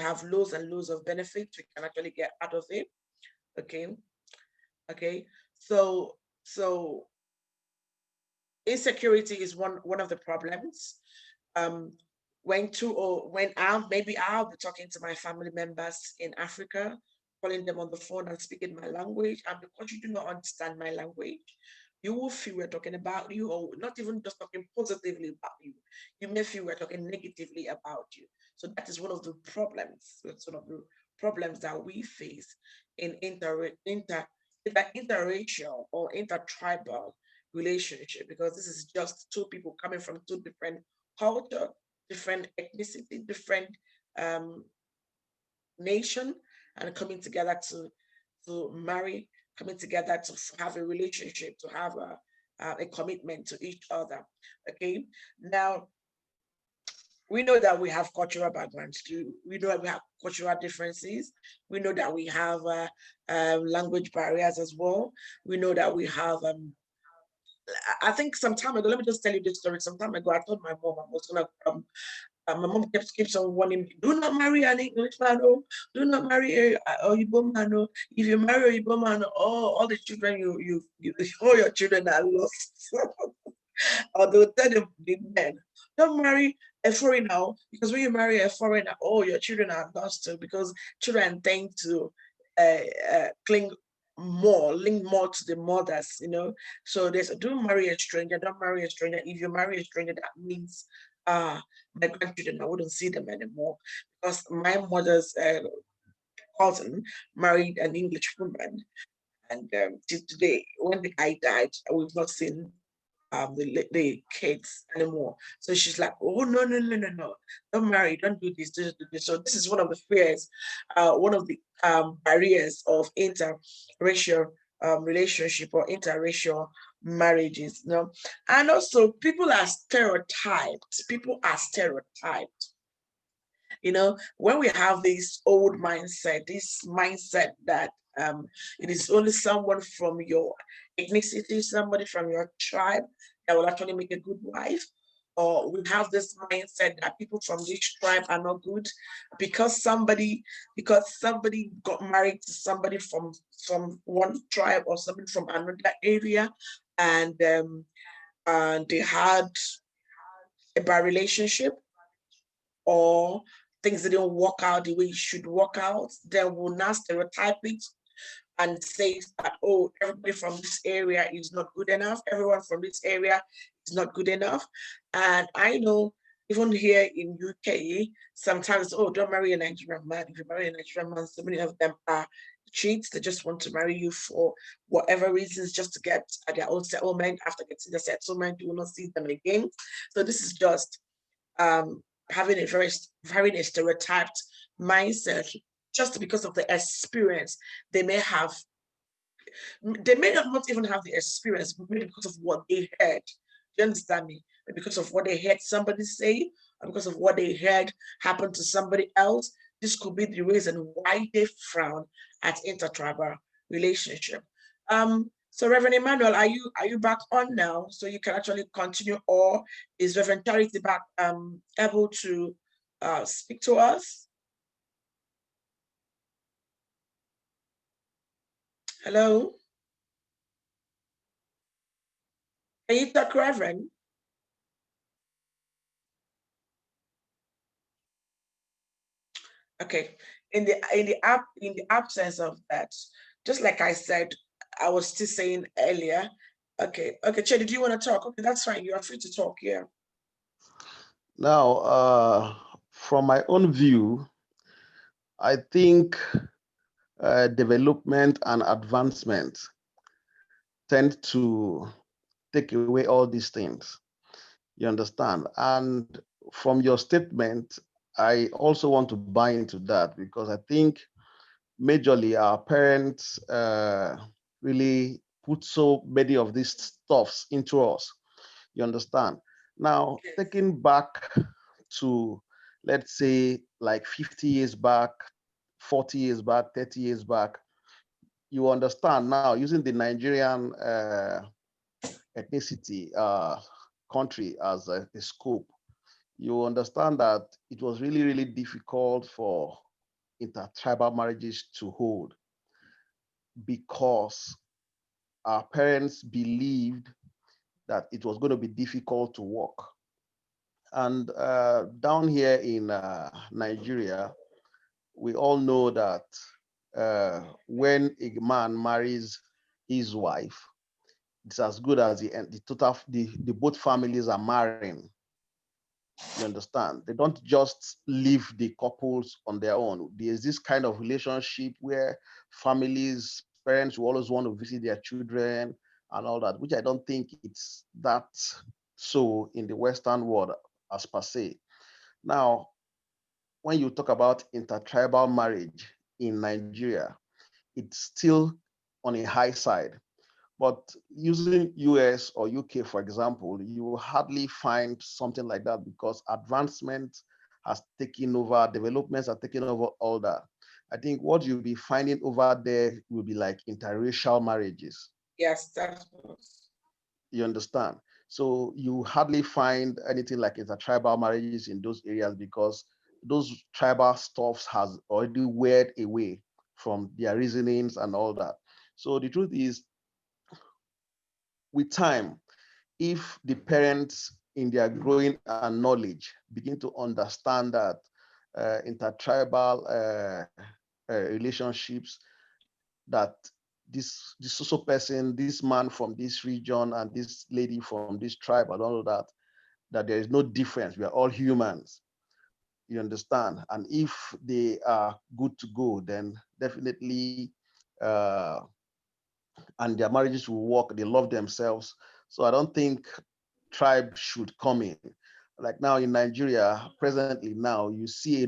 have loads and loads of benefits we can actually get out of it. Okay. Okay. So insecurity is one of the problems. When I'll be talking to my family members in Africa, calling them on the phone and speaking my language, and because you do not understand my language, you will feel we're talking about you, or not even just talking positively about you. You may feel we're talking negatively about you. So that is one of the problems. That's one of the problems that we face in interracial or intertribal relationship, because this is just two people coming from two different culture, different ethnicity, different um, nation, and coming together to marry, coming together to have a relationship, to have a commitment to each other. Okay, now we know that we have cultural backgrounds too. We know that we have cultural differences. We know that we have language barriers as well. We know that we have I think some time ago, let me just tell you this story. Some time ago, I told my mom I was gonna my mom keeps on warning me, do not marry an English man, oh, do not marry a Oyibo man, oh. If you marry a Oyibo man, oh, all the children all your children are lost. Or they'll tell the men, don't marry a foreigner, because when you marry a foreigner, oh, your children are lost too, because children tend to link more to the mothers, you know. So there's don't marry a stranger, don't marry a stranger. If you marry a stranger, that means my grandchildren, I wouldn't see them anymore, because my mother's cousin married an English woman, and till today, when the guy died, we've not seen the kids anymore. So she's like, oh, no, no, no, no, no, don't marry, don't do this, do this. So this is one of the fears, one of the barriers of interracial relationship or interracial marriages, you know. And also people are stereotyped. You know, when we have this old mindset, this mindset that it is only someone from your ethnicity, somebody from your tribe that will actually make a good wife. Or we have this mindset that people from this tribe are not good because somebody got married to somebody from one tribe or somebody from another area, and they had a bad relationship, or things didn't work out the way it should work out, then we'll now stereotype it and say that, oh, everybody from this area is not good enough. Everyone from this area is not good enough. And I know even here in UK, sometimes, oh, don't marry a Nigerian man. If you marry a Nigerian man, so many of them are cheats. They just want to marry you for whatever reasons, just to get their own settlement. After getting the settlement, you will not see them again. So this is just having a stereotyped mindset, just because of the experience they may have. They may not even have the experience, but maybe because of what they heard. Do you understand me? Because of what they heard somebody say, and because of what they heard happen to somebody else. This could be the reason why they frown at intertribal relationship. So Reverend Emmanuel, are you back on now, so you can actually continue, or is Reverend Charity back able to speak to us? Hello? Can you talk, Reverend? Okay. In the absence of that, just like I said, I was still saying earlier. Okay, Che, did you want to talk? Okay, that's fine. You are free to talk here. Now, from my own view, I think development and advancement tend to take away all these things. You understand? And from your statement, I also want to buy into that, because I think majorly our parents really put so many of these stuffs into us. You understand? Now, taking back to, let's say, like 50 years back, 40 years back, 30 years back, you understand now, using the Nigerian ethnicity country as a scope, you understand that it was really, really difficult for intertribal marriages to hold because our parents believed that it was going to be difficult to work. And down here in Nigeria, we all know that when a man marries his wife, it's as good as the both families are marrying. You understand? They don't just leave the couples on their own. There's this kind of relationship where families, parents will always want to visit their children and all that, which I don't think it's that so in the Western world as per se. Now, when you talk about intertribal marriage in Nigeria, it's still on a high side. But using US or UK, for example, you will hardly find something like that because advancement has taken over, developments are taking over all that. I think what you'll be finding over there will be like interracial marriages. Yes, that's You understand? So you hardly find anything like intertribal marriages in those areas because those tribal stuffs has already weared away from their reasonings and all that. So the truth is, with time, if the parents in their growing and knowledge begin to understand that intertribal relationships, that this social person, this man from this region and this lady from this tribe and all of that, that there is no difference. We are all humans. You understand? And if they are good to go, then definitely uh, and their marriages will work. They love themselves. So I don't think tribe should come in. Like now in Nigeria, presently now, you see a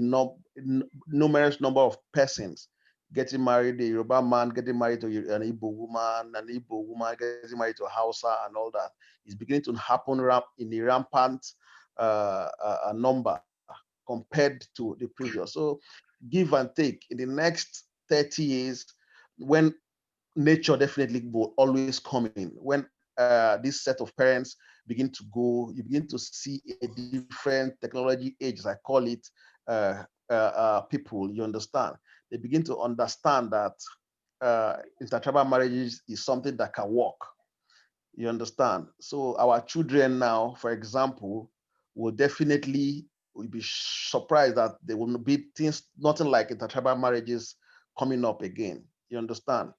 numerous number of persons getting married, a Yoruba man getting married to an Igbo woman getting married to a Hausa and all that. It's beginning to happen in a rampant number compared to the previous. So give and take in the next 30 years, when nature definitely will always come in. When this set of parents begin to go, you begin to see a different technology age, as I call it, people, you understand? They begin to understand that intertribal marriages is something that can work. You understand? So our children now, for example, will definitely will be surprised that there will be things, nothing like intertribal marriages coming up again. You understand?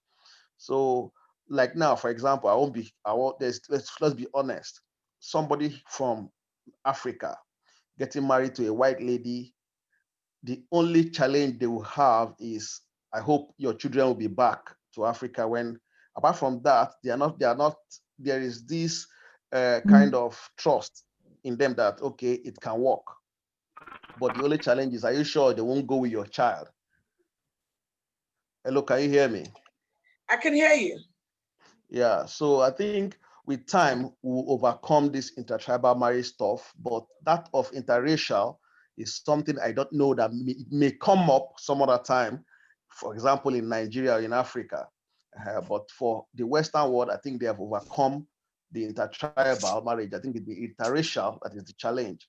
So, like now, for example, let's be honest. Somebody from Africa getting married to a white lady, the only challenge they will have is, I hope your children will be back to Africa when, apart from that, there is this kind of trust in them that, okay, it can work. But the only challenge is, are you sure they won't go with your child? Hello, can you hear me? I can hear you. Yeah, so I think with time we'll overcome this intertribal marriage stuff, but that of interracial is something I don't know that may come up some other time, for example, in Nigeria or in Africa. But for the Western world, I think they have overcome the intertribal marriage. I think it's the interracial that is the challenge.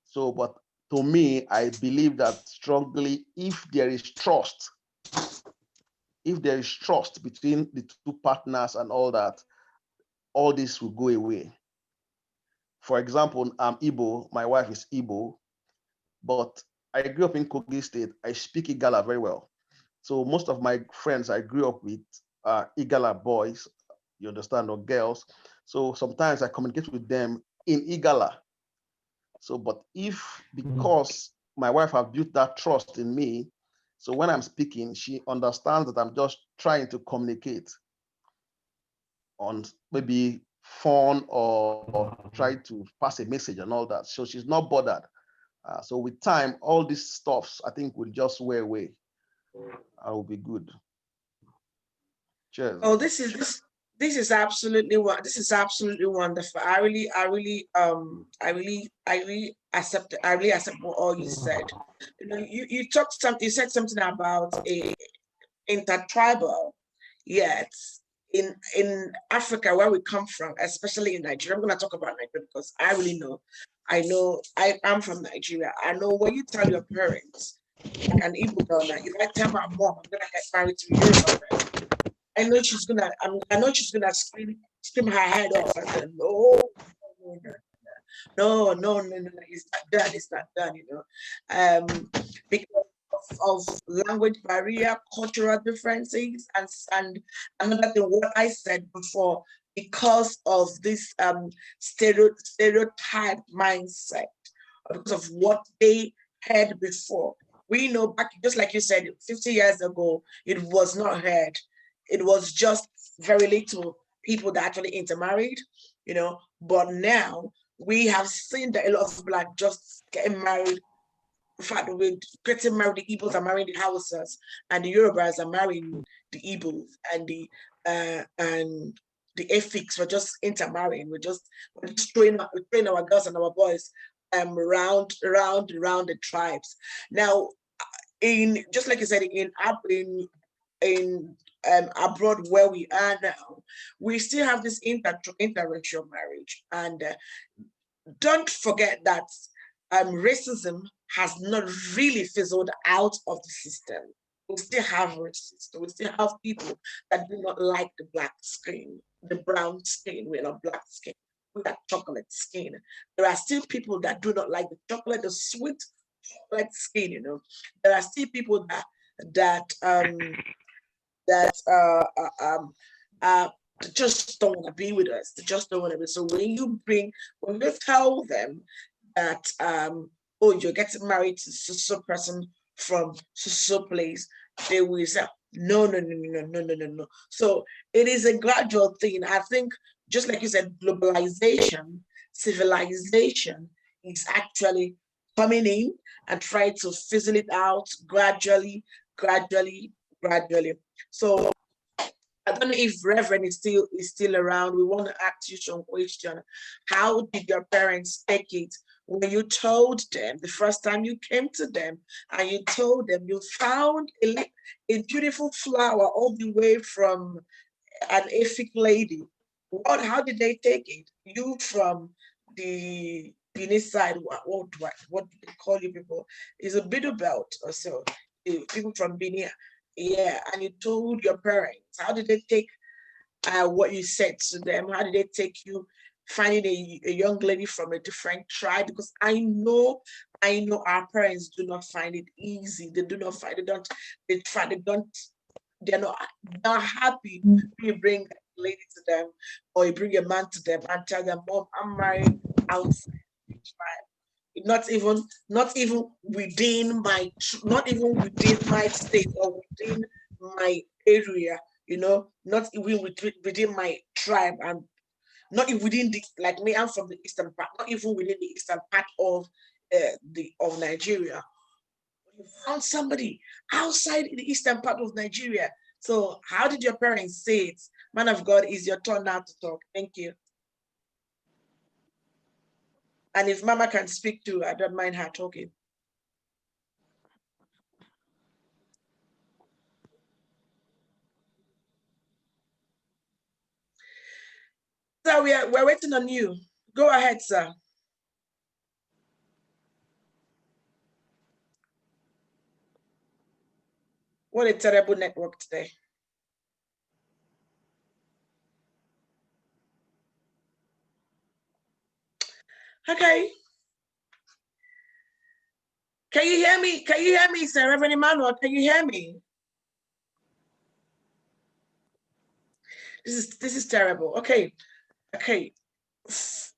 So, but to me, I believe that strongly, if there is trust between the two partners and all this will go away. For example, I'm Igbo, my wife is Igbo, but I grew up in Kogi State. I speak Igala very well. So most of my friends I grew up with are Igala boys, you understand, or girls. So sometimes I communicate with them in Igala. So, but if, because my wife have built that trust in me, so when I'm speaking, she understands that I'm just trying to communicate on maybe phone or try to pass a message and all that. So she's not bothered. So with time, all these stuffs I think will just wear away. I will be good. Cheers. Oh, this is absolutely this is absolutely wonderful. I really accept what all you said. You know, you said something about a intertribal, yet in Africa where we come from, especially in Nigeria. I'm gonna talk about Nigeria because I really know. I know I am from Nigeria. I know when you tell your parents like an Igbo girl now. If I tell my mom I'm gonna get married to a Yoruba person, I know she's gonna scream her head off. I said, no, it's not done, it's not done, because of language barrier, cultural differences, and another thing, what I said before, because of this stereotype mindset, because of what they had before. We know back, just like you said, 50 years ago, it was not heard. It was just very little people that actually intermarried, but now we have seen that a lot of people are just getting married. In fact, we're getting married, the Igbos are marrying the Hausas, and the Yorubas are marrying the Igbos, and the Efiks were just intermarrying. We're just throwing our girls and our boys around the tribes. Now, in just like you said, in abroad where we are now, we still have this interracial marriage, and don't forget that racism has not really fizzled out of the system. We still have racists. We still have people that do not like the black skin, the brown skin. We're not black skin. We got chocolate skin. There are still people that do not like the chocolate, the sweet chocolate skin. There are still people that just don't want to be with us. They just don't want to be. So when you tell them that oh, you're getting married to so person from so place, they will say no. So it is a gradual thing. I think just like you said, globalization, civilization is actually coming in and trying to fizzle it out gradually. So I don't know if Reverend is still around. We want to ask you some question. How did your parents take it when you told them the first time you came to them and you told them you found a beautiful flower all the way from an Efik lady? How did they take it? You from the Benin side, what do they call you people? Is a Bidu belt or so. People from Benin. Yeah, and you told your parents. How did they take what you said to them? How did they take you finding a young lady from a different tribe? Because I know our parents do not find it easy. They do not find it. They're not happy. You bring a lady to them or you bring a man to them and tell them, Mom, I'm married outside the tribe. Not even within my state or within my area, not even within my tribe, and not even within like me, I'm from the eastern part, not even within the eastern part of Nigeria. You found somebody outside the eastern part of Nigeria. So how did your parents say it? Man of God, is your turn now to talk. Thank you. And if Mama can speak too, I don't mind her talking. So we're waiting on you. Go ahead, sir. What a terrible network today. Okay. Can you hear me? Can you hear me, sir? Reverend Emmanuel, can you hear me? This is terrible. Okay.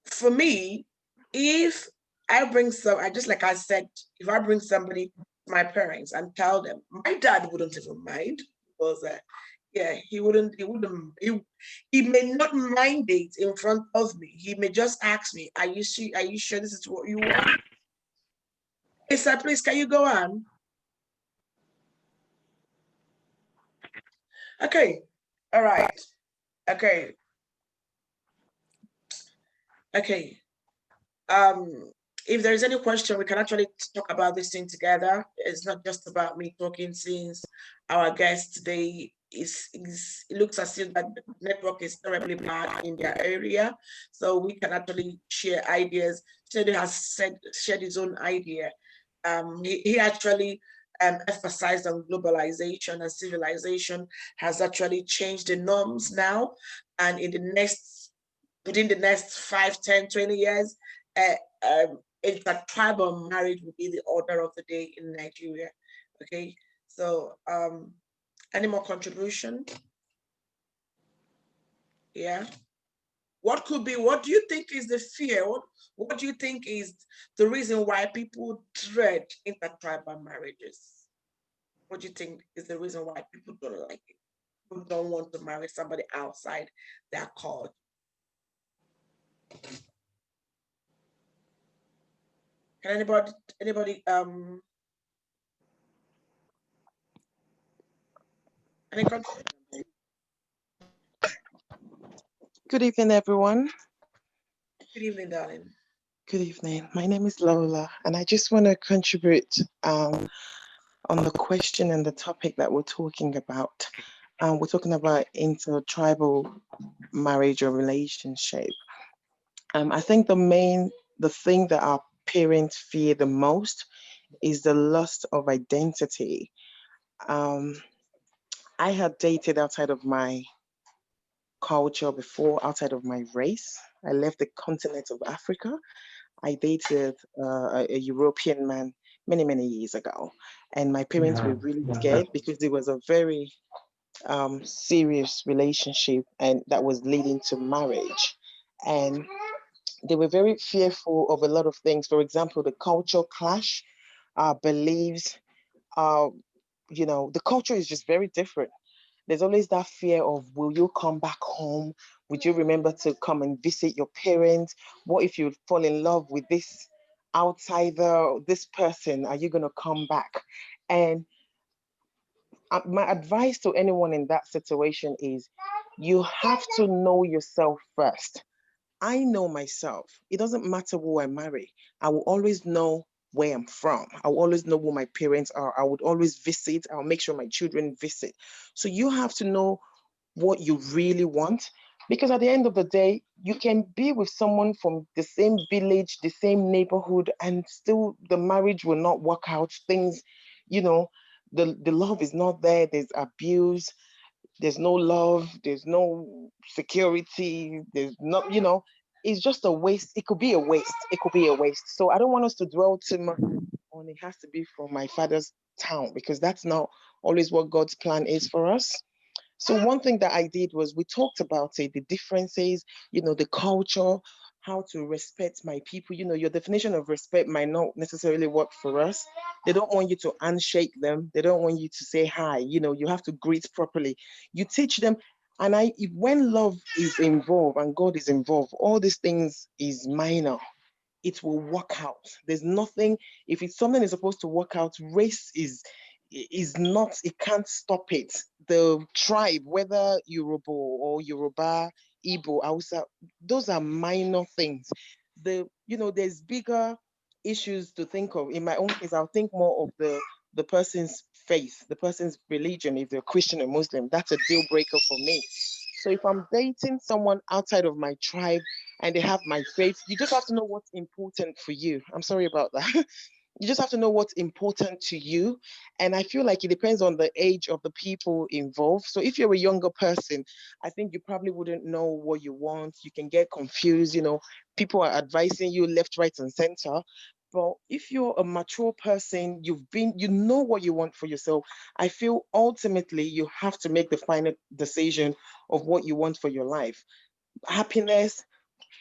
For me, if I bring just like I said, if I bring somebody, my parents, and tell them, my dad wouldn't even mind, because yeah, he may not mind it in front of me. He may just ask me, are you sure this is what you want? Hey, sir, please, can you go on? Okay. All right. Okay. If there's any question, we can actually talk about this thing together. It's not just about me talking, since our guest today it looks as if that network is terribly bad in their area. So we can actually share ideas. Shady has shared his own idea. He actually emphasized on globalization and civilization has actually changed the norms now. And within the next 5, 10, 20 years, intertribal marriage will be the order of the day in Nigeria. Okay, so any more contribution? Yeah. What do you think is the fear? What do you think is the reason why people dread intertribal marriages? What do you think is the reason why people don't like it? People don't want to marry somebody outside their culture? Can anybody any Good evening, everyone. Good evening, darling. Good evening. My name is Lola, and I just want to contribute on the question and the topic that we're talking about. We're talking about intertribal marriage or relationship. I think the thing that our parents fear the most is the loss of identity. Um, I had dated outside of my culture before, outside of my race. I left the continent of Africa. I dated a European man many, many years ago. And my parents were really scared because it was a very serious relationship and that was leading to marriage. And they were very fearful of a lot of things. For example, the culture clash, beliefs, uh, the culture is just very different. There's always that fear of, will you come back home? Would you remember to come and visit your parents? What if you fall in love with this outsider, this person? Are you going to come back? And my advice to anyone in that situation is you have to know yourself first. I know myself. It doesn't matter who I marry. I will always know where I'm from. I will always know who my parents are. I would always visit. I'll make sure my children visit. So you have to know what you really want. Because at the end of the day, you can be with someone from the same village, the same neighborhood, and still the marriage will not work out. Things, the love is not there. There's abuse. There's no love, there's no security, there's not, it's just a waste. It could be a waste. It could be a waste. So I don't want us to dwell too much on it has to be from my father's town because that's not always what God's plan is for us. So one thing that I did was we talked about it, the differences, the culture, how to respect my people. Your definition of respect might not necessarily work for us. They don't want you to handshake them. They don't want you to say hi. You have to greet properly. You teach them. And when love is involved and God is involved, all these things is minor. It will work out. There's nothing, if it's something is supposed to work out, race is not, it can't stop it. The tribe, whether Ehiorobo or Yoruba, Igbo, Hausa, those are minor things. There's bigger issues to think of. In my own case, I'll think more of the person's faith, the person's religion, if they're Christian or Muslim. That's a deal breaker for me. So if I'm dating someone outside of my tribe and they have my faith, you just have to know what's important for you. I'm sorry about that. You just have to know what's important to you. And I feel like it depends on the age of the people involved. So if you're a younger person, I think you probably wouldn't know what you want. You can get confused, people are advising you left, right, and center. But if you're a mature person, you know what you want for yourself. I feel ultimately you have to make the final decision of what you want for your life. Happiness,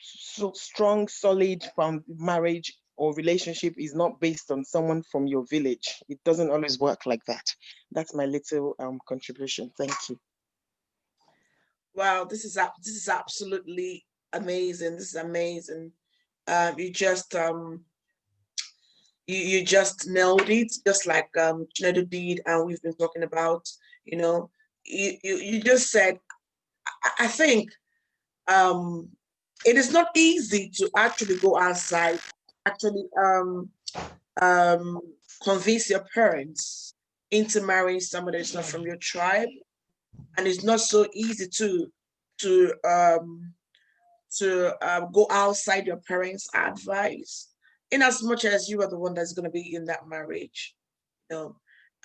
so strong, solid from marriage or relationship is not based on someone from your village. It doesn't always work like that. That's my little contribution. Thank you. Wow, this is absolutely amazing. This is amazing. You just you just nailed it, just like Chinedu did, and we've been talking about. You just said. I think it is not easy to actually go outside, actually convince your parents into marrying somebody that's not from your tribe, and it's not so easy to go outside your parents' advice, in as much as you are the one that's going to be in that marriage.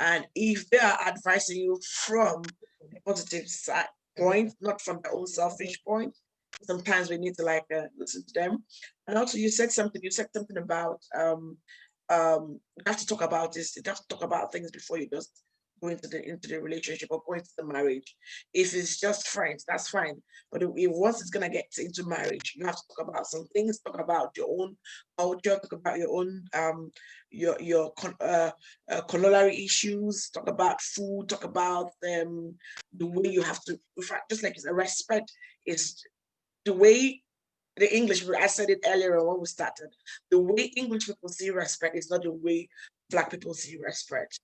And if they are advising you from a positive side point, not from their own selfish point, sometimes we need to listen to them. And also you said something about you have to talk about this, you have to talk about things before you just go into the relationship or go into the marriage. If it's just friends, that's fine. But if once it's gonna get into marriage, you have to talk about some things, talk about your own culture, talk about your own corollary issues, talk about food, talk about the way you have to, in fact, just like it's a respect is the way the English, I said it earlier when we started, the way English people see respect is not the way Black people see respect.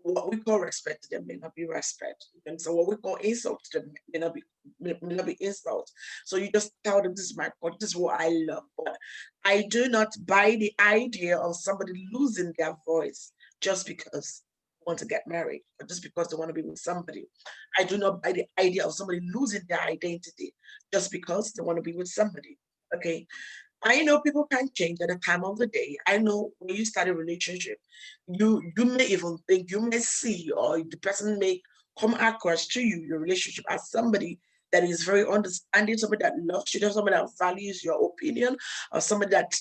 What we call respect to them may not be respect. And so what we call insult to them may not be insult. So you just tell them, this is my God, this is what I love. But I do not buy the idea of somebody losing their voice just because they want to get married or just because they want to be with somebody. I do not buy the idea of somebody losing their identity just because they want to be with somebody. Okay. I know people can change at the time of the day. I know when you start a relationship, you may even think, you may see, or the person may come across to you, your relationship, as somebody that is very understanding, somebody that loves you, somebody that values your opinion, or somebody that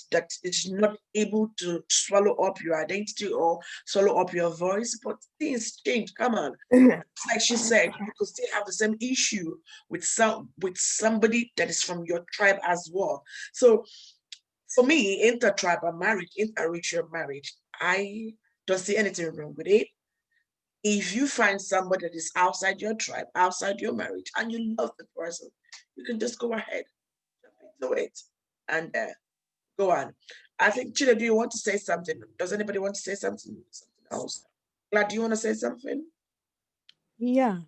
is not able to swallow up your identity or swallow up your voice. But things change. Come on. Like she said, you could still have the same issue with somebody that is from your tribe as well. So for me, intertribal marriage, interracial marriage, I don't see anything wrong with it. If you find somebody that is outside your tribe, outside your marriage, and you love the person, you can just go ahead, do it, and go on. I think, Chida, do you want to say something? Does anybody want to say something else? Glad, do you want to say something? Yeah.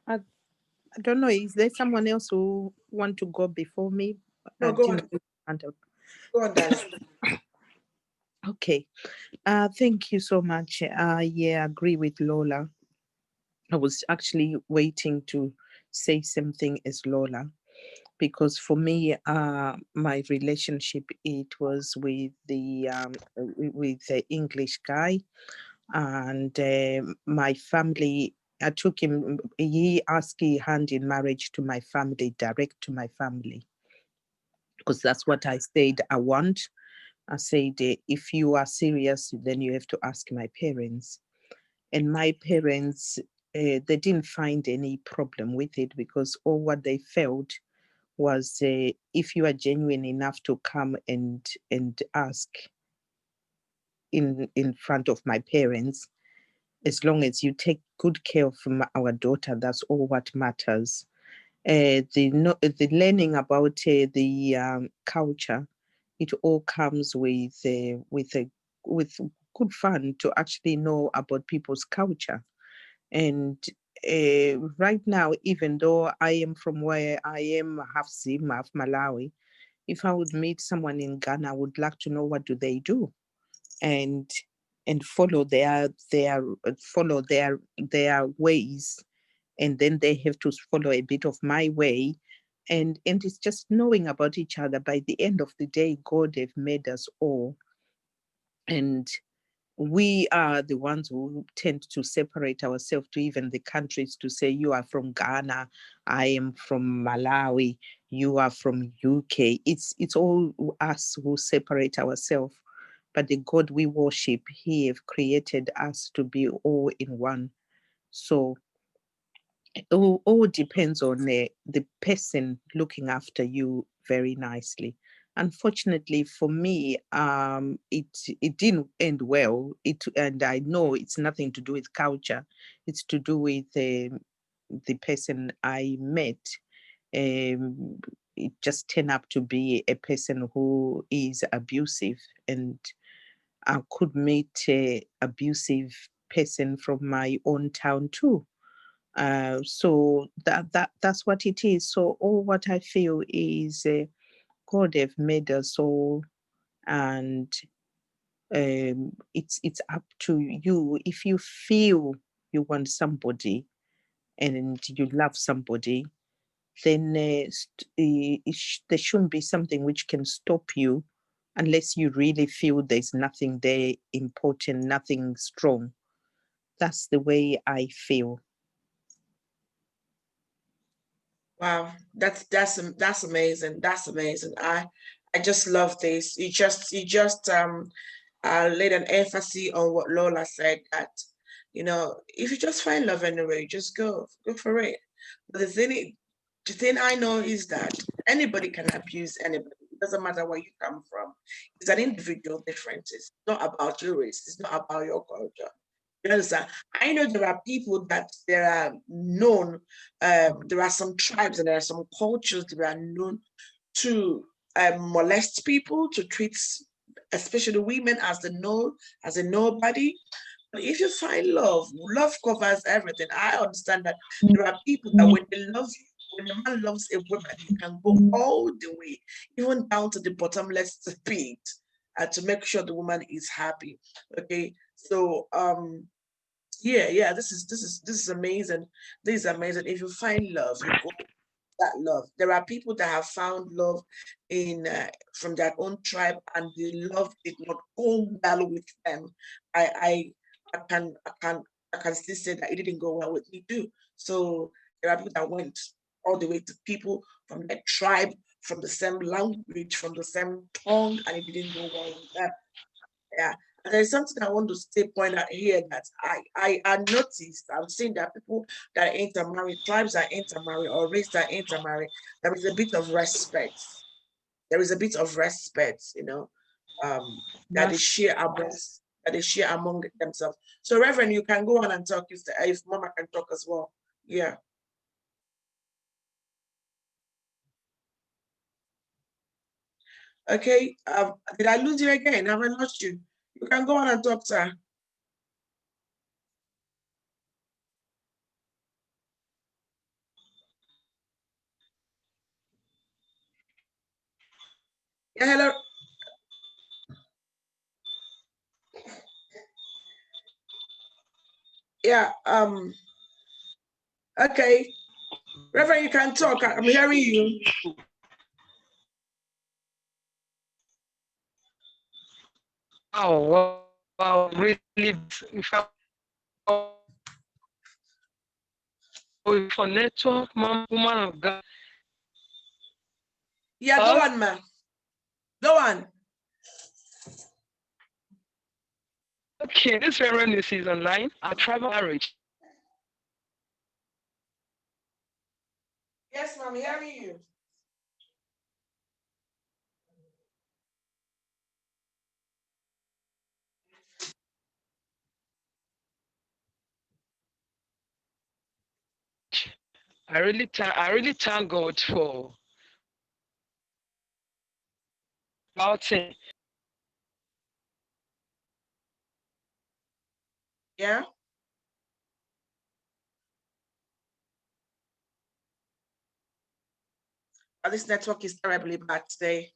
I don't know. Is there someone else who want to go before me? No, go on. Go on, darling. Okay. Thank you so much. Yeah, I agree with Lola. I was actually waiting to say something as Lola, because for me, my relationship, it was with the English guy, and my family. I took him. He asked his hand in marriage to my family, direct to my family, because that's what I said I want. I said, if you are serious, then you have to ask my parents. And my parents, they didn't find any problem with it, because all what they felt was, if you are genuine enough to come and ask in front of my parents, as long as you take good care of our daughter, that's all what matters. The learning about the culture, it all comes with good fun to actually know about people's culture. And right now, even though I am from where I am, half Zim, half Malawi, if I would meet someone in Ghana, I would like to know what do they do, and follow their ways, and then they have to follow a bit of my way, and it's just knowing about each other. By the end of the day, God have made us all, and we are the ones who tend to separate ourselves to even the countries, to say, you are from Ghana, I am from Malawi, you are from UK. It's all us who separate ourselves. But the God we worship, he have created us to be all in one. So it all depends on the person looking after you very nicely. Unfortunately for me, it didn't end well. And I know it's nothing to do with culture. It's to do with the person I met. It just turned up to be a person who is abusive, and I could meet a abusive person from my own town too. So that's what it is. So all what I feel is, God have made us all, and it's up to you. If you feel you want somebody and you love somebody, then there shouldn't be something which can stop you unless you really feel there's nothing there important, nothing strong. That's the way I feel. Wow, that's amazing. That's amazing. I just love this. You just laid an emphasis on what Lola said, that if you just find love anyway, just go for it. But the thing I know is that anybody can abuse anybody. It doesn't matter where you come from. It's an individual difference. It's not about your race. It's not about your culture. You understand? I know there are people that there are known, there are some tribes and there are some cultures that are known to molest people, to treat especially women as a nobody. But if you find love covers everything. I understand that there are people that when a man loves a woman, he can go all the way, even down to the bottomless pit, to make sure the woman is happy. Okay, so yeah, this is amazing. This is amazing. If you find love, you go that love. There are people that have found love in from their own tribe, and the love did not go well with them. I can still say that it didn't go well with me too. So there are people that went all the way to people from their tribe, from the same language, from the same tongue, and it didn't go well with them. Yeah. And there's something I want to say, point out here, that I noticed, I'm seeing that people that are intermarried, tribes that intermarry, or race that intermarry, there is a bit of respect. There is a bit of respect, that they share among themselves. So, Reverend, you can go on and talk if Mama can talk as well. Yeah. Okay. Did I lose you again? Have I lost you? You can go on and talk, sir. Yeah, hello. Yeah. Okay. Reverend, you can talk. I'm hearing you. Oh, wow, really, if I for network, woman of God. Yeah, go on, man. Go on. Okay, this Reverend is online. A tribal marriage. Yes, ma'am, hearing you. I really thank God for about it. Yeah. This network is terribly bad today.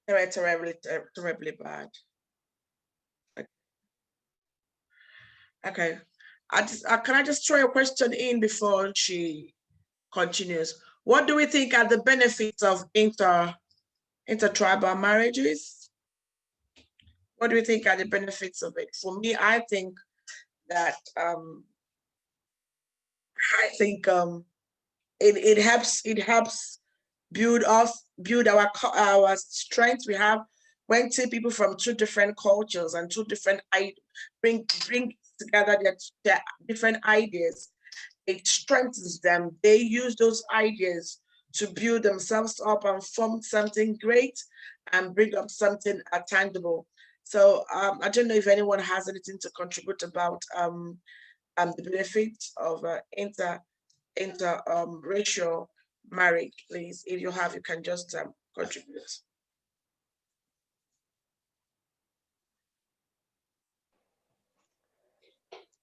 Terribly bad. Okay. Can I just throw a question in before she continues? What do we think are the benefits of intertribal marriages? What do we think are the benefits of it? For me, I think that it helps build our strength. We have when two people from two different cultures and two different bring together their different ideas. It strengthens them. They use those ideas to build themselves up and form something great and bring up something tangible. So I don't know if anyone has anything to contribute about the benefits of racial marriage, please. If you have, you can just contribute.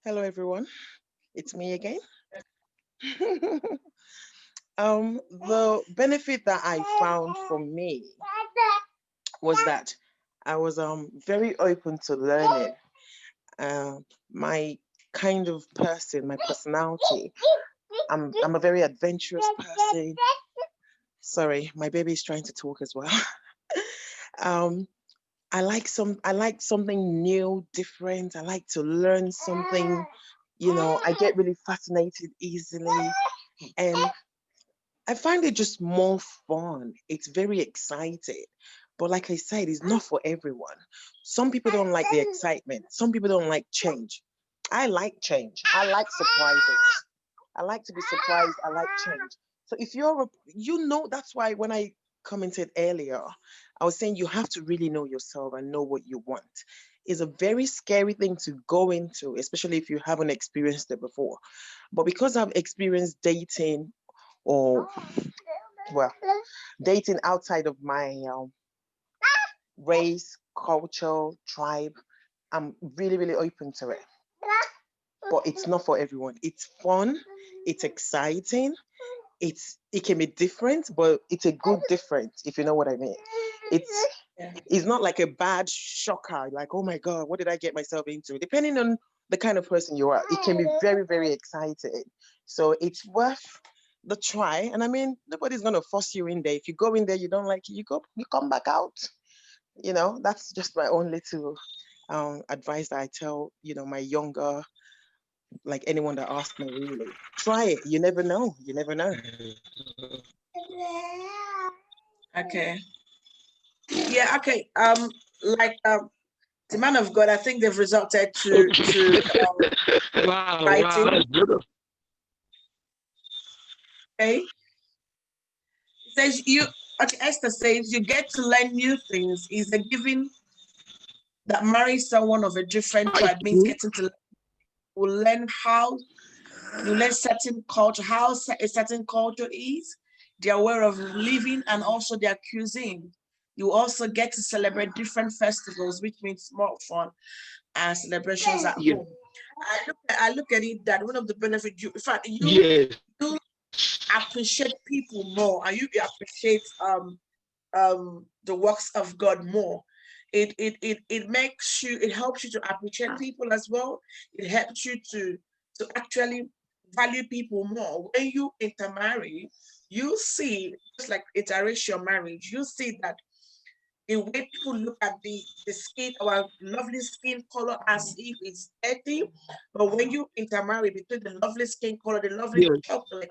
Hello, everyone. It's me again. The benefit that I found for me was that I was very open to learning. My kind of person, my personality, I'm a very adventurous person. Sorry, my baby is trying to talk as well. Um, I like something new, different. I like to learn something. I get really fascinated easily, and I find it just more fun. It's very exciting. But like I said, it's not for everyone. Some people don't like the excitement. Some people don't like change. I like change. I like surprises. I like to be surprised. I like change. So if that's why when I commented earlier, I was saying you have to really know yourself and know what you want. It's a very scary thing to go into, especially if you haven't experienced it before. But because I've experienced dating or, well, dating outside of my race, culture, tribe, I'm really, really open to it. But it's not for everyone. It's fun, it's exciting, it can be different, but it's a good difference, if you know what I mean. It's Yeah. it's not like a bad shocker, like, oh my God, what did I get myself into? Depending on the kind of person you are, it can be very, very exciting. So it's worth the try. And I mean, nobody's gonna force you in there. If you go in there, you don't like it, you come back out. That's just my own little advice that I tell, my younger, like anyone that asks me, really. Try it. You never know. You never know. Okay. Yeah, okay. The man of God, I think they've resorted to Wow, writing. that's beautiful. Okay. It says Esther says you get to learn new things. Is a given that marrying someone of a different tribe means getting to learn how you learn certain culture, how a certain culture is, their way of living, and also their cuisine. You also get to celebrate different festivals, which means more fun and celebrations at Yeah. home. I look at it that one of the benefits in fact, Yes. you appreciate people more, and you appreciate the works of God more. It helps you to appreciate people as well. It helps you to actually value people more. When you intermarry, you see, just like interracial marriage, you see that the way people look at the skin, our lovely skin color, as if it's dirty. But when you intermarry between the lovely skin color, the lovely Yes. chocolate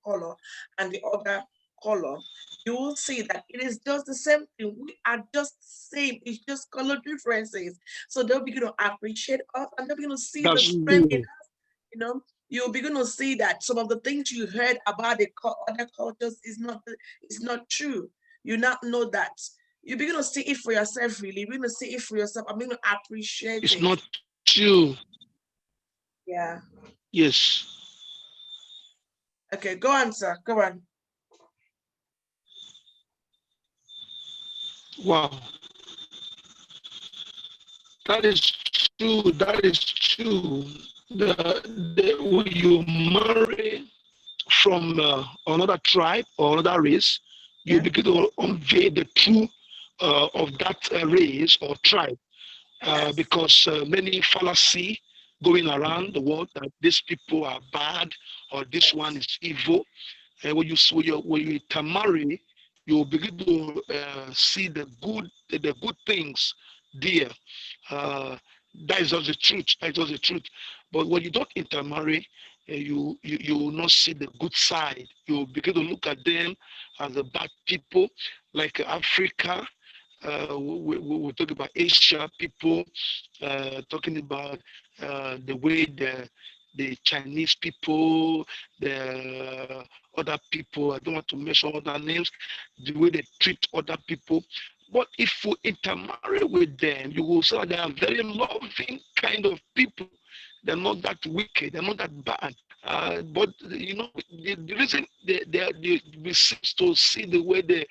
color, and the other color, you will see that it is just the same thing. We are just the same. It's just color differences. So they'll begin to appreciate us, and they'll begin to see the That's strength in true. us. You'll begin to see that some of the things you heard about the other cultures is not true. You not know that. You begin to see it for yourself, really. You begin to see it for yourself. I'm going to appreciate It's it. not true. Yeah. Yes. Okay, go on, sir. Go on. Wow. That is true. That is true. When you marry from another tribe or another race, you Yeah. begin to unveil the truth of that race or tribe. Yes. Because many fallacy going around the world that these people are bad or this one is evil. And when you intermarry, you begin to see the good things there. Uh, that is just the truth. That is just the truth. But when you don't intermarry, you will not see the good side. You begin to look at them as the bad people, like Africa. We talk about Asia people, talking about the way the Chinese people, the other people, I don't want to mention other names, the way they treat other people. But if you intermarry with them, you will see that they are very loving kind of people. They're not that wicked, they're not that bad. But the reason we seem to see the way they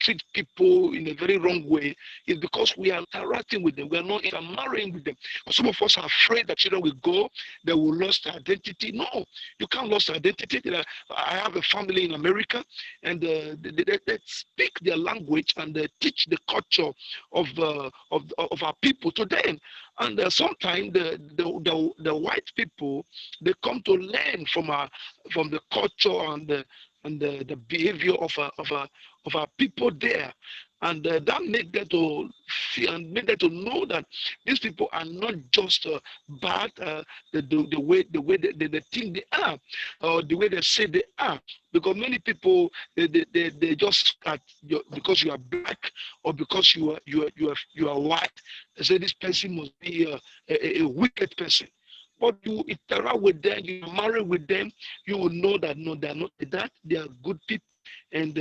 treat people in a very wrong way is because we are interacting with them. We are not intermarrying with them. Some of us are afraid that children will go, they will lose their identity. No, you can't lose their identity. I have a family in America, and they speak their language and they teach the culture of our people to them. And sometimes the white people, they come to learn from the culture and the behavior of our people there. And that made them to feel and made them to know that these people are not just bad the way they think they are, or the way they say they are. Because many people they just at because you are black, or because you are white, they say this person must be a wicked person. But you interact with them, you marry with them, you will know that no, they are not like that. They are good people, and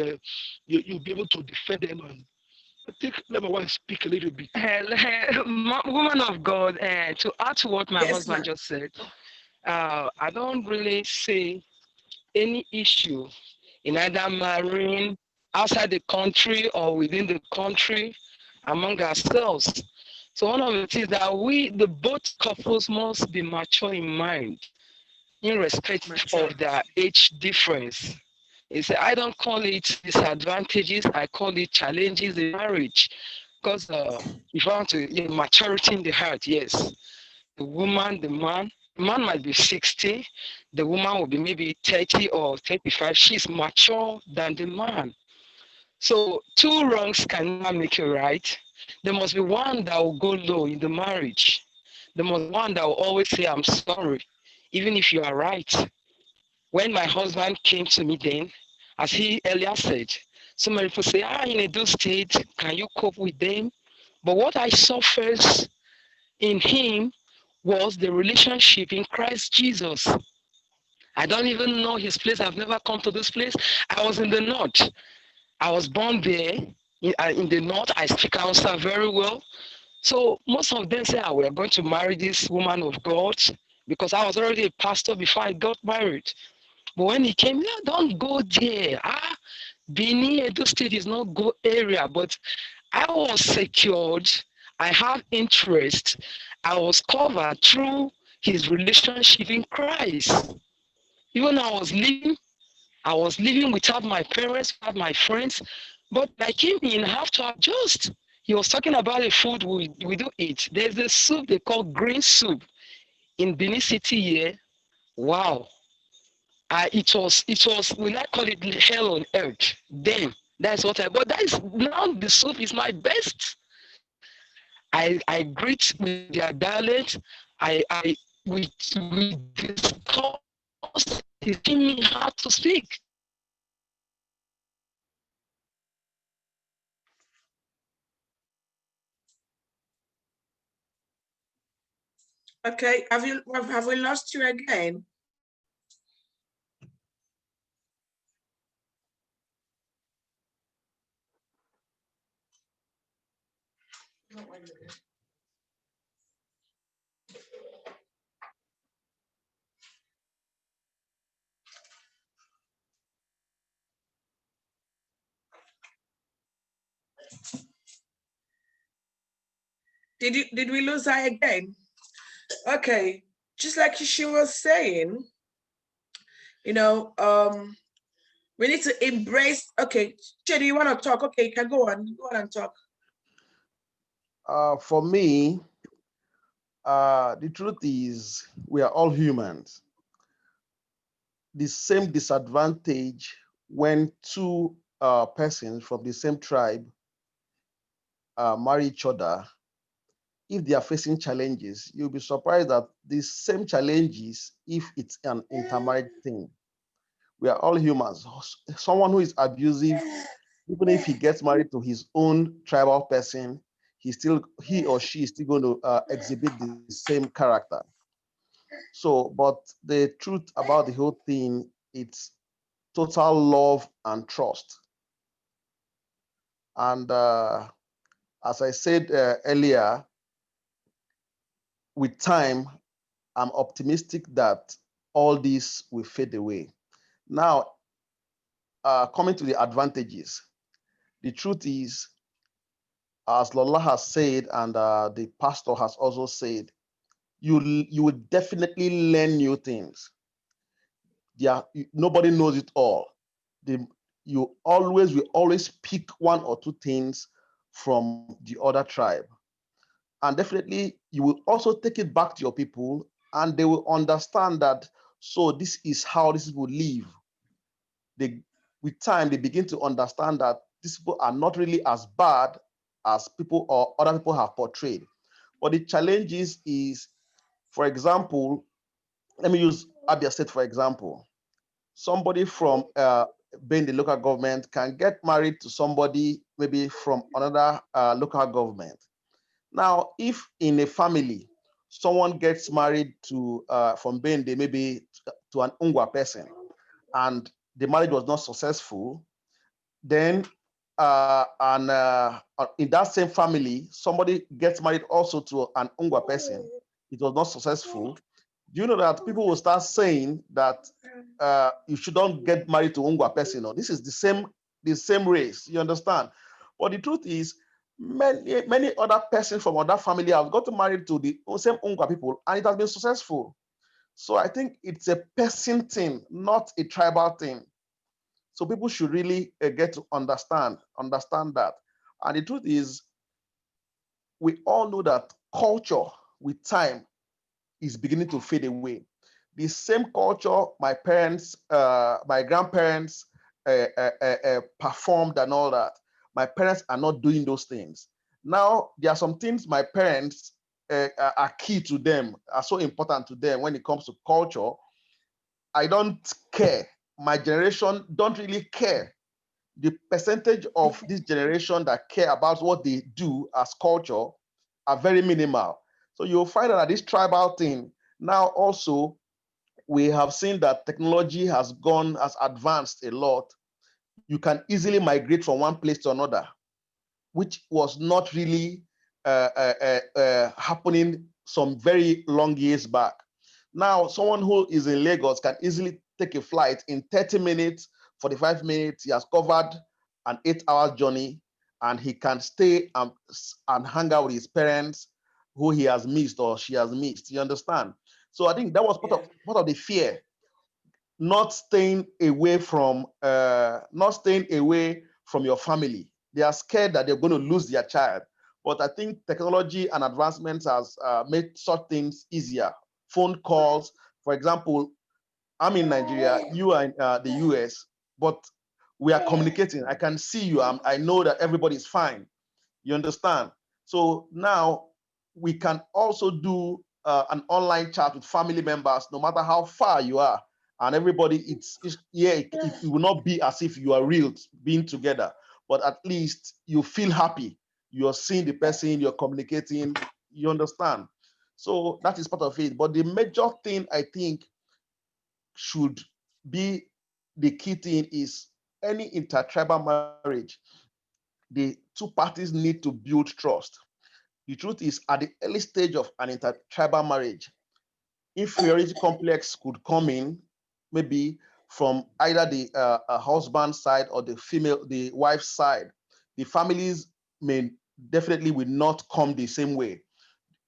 you'll be able to defend them. And I think let my wife speak a little bit. Woman of God, to add to what my Yes, husband ma'am. just said, I don't really see any issue in either marrying outside the country or within the country among ourselves. So one of the things that the both couples must be mature in mind, irrespective Mature. of their age difference. I don't call it disadvantages, I call it challenges in marriage. Because if I want to, maturity in the heart, yes. The woman, the man might be 60, the woman will be maybe 30 or 35. She's mature than the man. So two wrongs can never make a right. There must be one that will go low in the marriage. There must be one that will always say, I'm sorry, even if you are right. When my husband came to me then, as he earlier said, so many people say, in Edo State, can you cope with them? But what I saw first in him was the relationship in Christ Jesus. I don't even know his place. I've never come to this place. I was in the north. I was born there in the north. I speak Hausa very well. So most of them say, we are going to marry this woman of God, because I was already a pastor before I got married. But when he came, don't go there. Benin, Edo State is not go area, but I was secured. I had interest. I was covered through his relationship in Christ. Even I was living without my parents, without my friends. But I came in, I have to adjust. He was talking about the food we do eat. There's a soup they call green soup in Benin City here. Wow. It was, will I call it hell on earth? Then, that's what but that is, now the soup is my best. I greet with their dialect. We discuss, teaching me how to speak. Okay, have we lost you again? Did we lose her again? Okay, just like she was saying, you know, we need to embrace. Okay, Che, do you want to talk? Okay, you can go on and talk. For me, the truth is we are all humans. The same disadvantage when two persons from the same tribe marry each other. If they are facing challenges, you'll be surprised that the same challenges if it's an intermarriage thing. We are all humans. Someone who is abusive, even if he gets married to his own tribal person, he or she is still going to exhibit the same character. So, but the truth about the whole thing, it's total love and trust. And as I said earlier, with time, I'm optimistic that all this will fade away. Now, coming to the advantages, the truth is, as Lola has said, and the pastor has also said, you will definitely learn new things. Yeah, nobody knows it all. You will always pick one or two things from the other tribe. And definitely you will also take it back to your people, and they will understand that, so this is how these people live. With time, they begin to understand that these people are not really as bad as people or other people have portrayed. But the challenge is, for example, let me use Abia State, for example. Somebody from being the local government can get married to somebody maybe from another local government. Now, if in a family, someone gets married to from Bende, maybe to an Ungwa person, and the marriage was not successful, then in that same family, somebody gets married also to an Ungwa person, it was not successful. Do you know that people will start saying that you shouldn't get married to Ungwa person? Or this is the same race. You understand? But the truth is, many other persons from other family have gotten married to the same Ungwa people, and it has been successful. So I think it's a person thing, not a tribal thing. So people should really get to understand that. And the truth is, we all know that culture with time is beginning to fade away. The same culture my parents, my grandparents performed and all that, my parents are not doing those things. Now, there are some things my parents are key to them, are so important to them when it comes to culture. I don't care. My generation don't really care. The percentage of this generation that care about what they do as culture are very minimal. So you'll find that this tribal thing, now also, we have seen that technology has advanced a lot. You can easily migrate from one place to another, which was not really happening some very long years back. Now, someone who is in Lagos can easily take a flight in 30 minutes, 45 minutes. He has covered an 8-hour journey, and he can stay and hang out with his parents who he has missed or she has missed. You understand? So I think that was part of the fear, not staying away from your family. They are scared that they're going to lose their child. But I think technology and advancements has made such things easier. Phone calls, for example, I'm in Nigeria, you are in the US, but we are communicating. I can see you. I know that everybody is fine. You understand? So now we can also do an online chat with family members, no matter how far you are. And everybody, it will not be as if you are real being together, but at least you feel happy. You're seeing the person, you're communicating, you understand? So that is part of it. But the major thing I think should be the key thing is any intertribal marriage, the two parties need to build trust. The truth is, at the early stage of an intertribal marriage, inferiority complex could come in, maybe from either the husband's side or the wife's side. The families may definitely will not come the same way.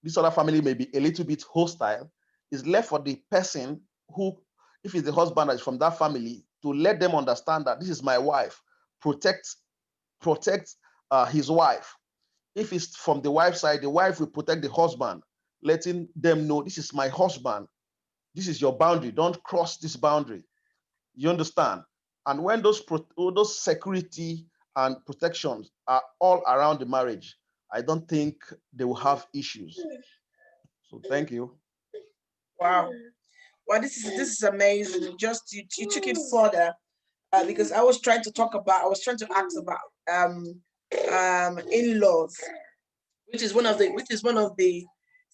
This other family may be a little bit hostile. It's left for the person who, if it's the husband that is from that family, to let them understand that this is my wife, protect his wife. If it's from the wife's side, the wife will protect the husband, letting them know this is my husband. This is your boundary. Don't cross this boundary. You understand? And when those security and protections are all around the marriage, I don't think they will have issues. So thank you. Wow. Well, this is amazing. Just you took it further because I was trying to ask about in-laws, which is one of the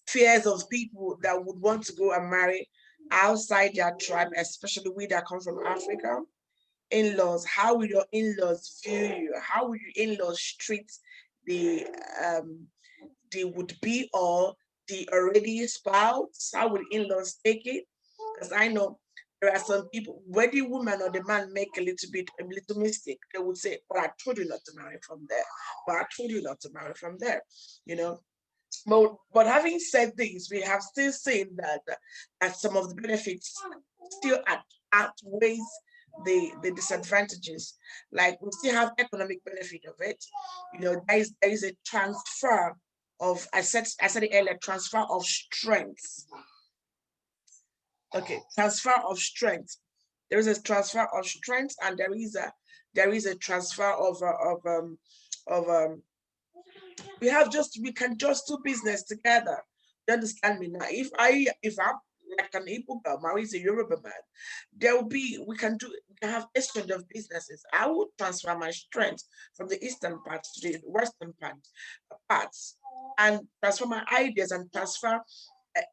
fears of people that would want to go and marry outside their tribe, especially we that come from Africa. In-laws, how will your in-laws view you? How will your in-laws treat the would-be or the already spouse? How will in-laws take it? Because I know there are some people, whether the woman or the man make a little mistake, they would say, "Well, I told you not to marry from there. But I told you not to marry from there." You know. But having said this, we have still seen that some of the benefits still outweighs the disadvantages. Like we still have economic benefit of it. There is a transfer of I said it earlier, transfer of strength. Okay, transfer of strength. There is a transfer of strength, and there is there is a transfer we can just do business together. You understand me now? If I'm like an Igbo girl marries a Yoruba man, we can have exchange of businesses. I would transfer my strength from the eastern part to the western parts, and transfer my ideas and transfer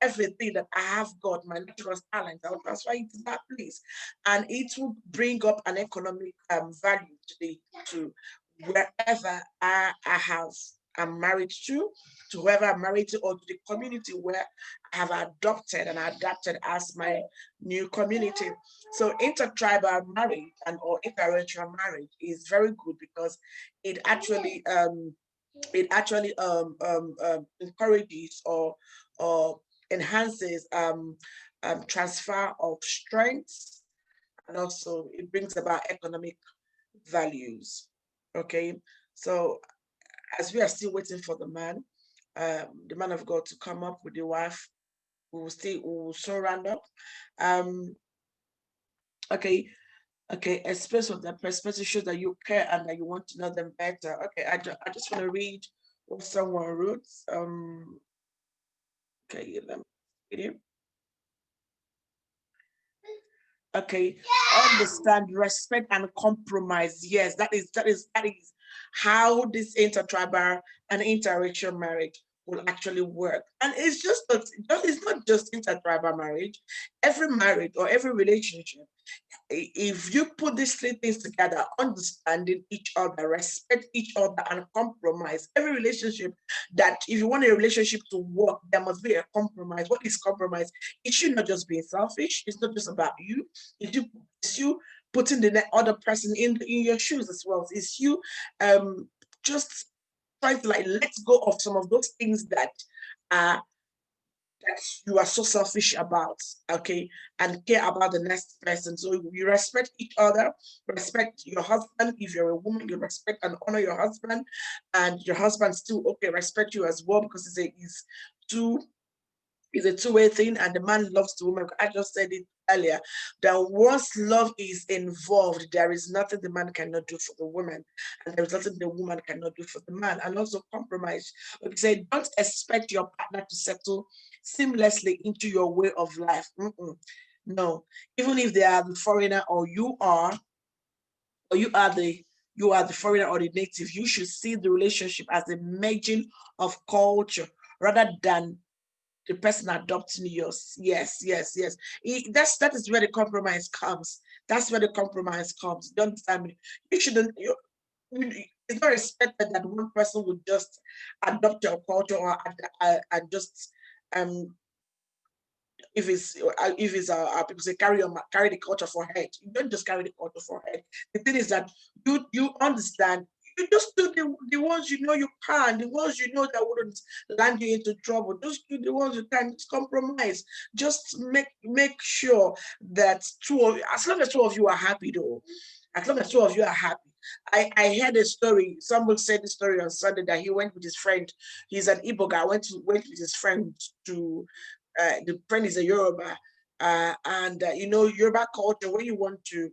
everything that I have got, my natural talent. I will transfer it to that place, and it will bring up an economic value to wherever I'm married to whoever I'm married to, or to the community where I have adopted and adapted as my new community. So intertribal marriage or interracial marriage is very good because it actually encourages or enhances transfer of strengths, and also it brings about economic values. Okay, so as we are still waiting for the man of God to come up with the wife, we will soon round up. Okay, a space of that perspective shows that you care and that you want to know them better. Okay, I just want to read what someone wrote. Okay, let me read it. Okay, understand, respect, and compromise. Yes, that is how this intertribal and interracial marriage will actually work. And it's not just intertribal marriage. Every marriage or every relationship, if you put these three things together, understanding each other, respect each other, and compromise, every relationship that if you want a relationship to work, there must be a compromise. What is compromise? It should not just be selfish. It's not just about you. It's you putting the other person in your shoes as well. It's you just trying to let go of some of those things that you are so selfish about, okay, and care about the next person. So you respect each other, respect your husband. If you're a woman, you respect and honor your husband, and your husband still respect you as well, because it's a two-way thing, and the man loves the woman. I just said it earlier that once love is involved, there is nothing the man cannot do for the woman, and there is nothing the woman cannot do for the man. And also compromise. Like say, don't expect your partner to settle seamlessly into your way of life. No, even if they are the foreigner or you are the foreigner or the native, you should see the relationship as a merging of culture rather than the person adopting yours. Yes. That is where the compromise comes. That's where the compromise comes. You understand me? You shouldn't. It's not expected that one person would just adopt your culture or and just if it's people say carry the culture for head. You don't just carry the culture for head. The thing is that you understand. You just do the ones you know you can, the ones you know that wouldn't land you into trouble. Just do the ones you can. Just compromise. Just make sure that as long as two of you are happy, though, as long as two of you are happy. I heard a story. Someone said the story on Sunday that he went with his friend. He's an Igbo guy. Went with his friend to. The friend is a Yoruba, and Yoruba culture. When you want to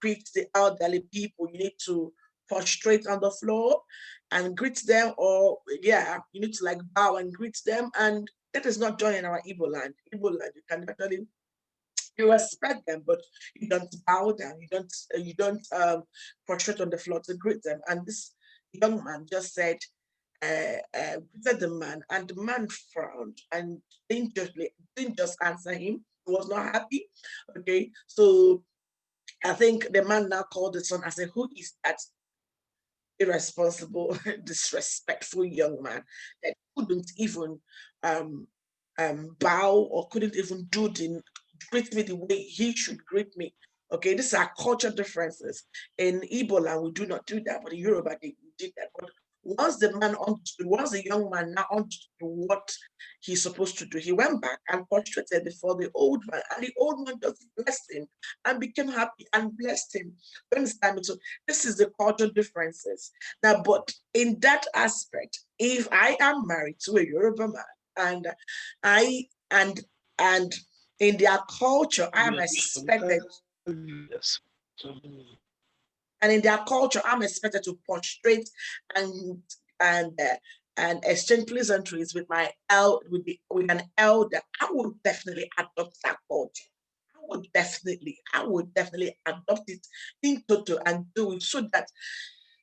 greet the elderly people, you need to prostrate on the floor and greet them, or you need to bow and greet them. And that is not done in our Igbo land. Igbo land, you can actually you respect them, but you don't bow down. You don't prostrate on the floor to greet them. And this young man just said, greeted the man, and the man frowned and didn't just answer him. He was not happy. Okay, so I think the man now called the son and said, "Who is that irresponsible, disrespectful young man that couldn't even bow or couldn't even greet me the way he should greet me?" Okay, these are culture differences. In Igbo land, we do not do that, but in Yoruba, they did that. But once the young man now understood what he's supposed to do, he went back and prostrated before the old man, and the old man just blessed him and became happy and blessed him. You understand me? So this is the culture differences. Now, but in that aspect, if I am married to a Yoruba man and in their culture, I am expected. Yes. And in their culture, I'm expected to prostrate and exchange pleasantries with my with an elder. I would definitely adopt that culture. I would definitely adopt it in toto and do it so that,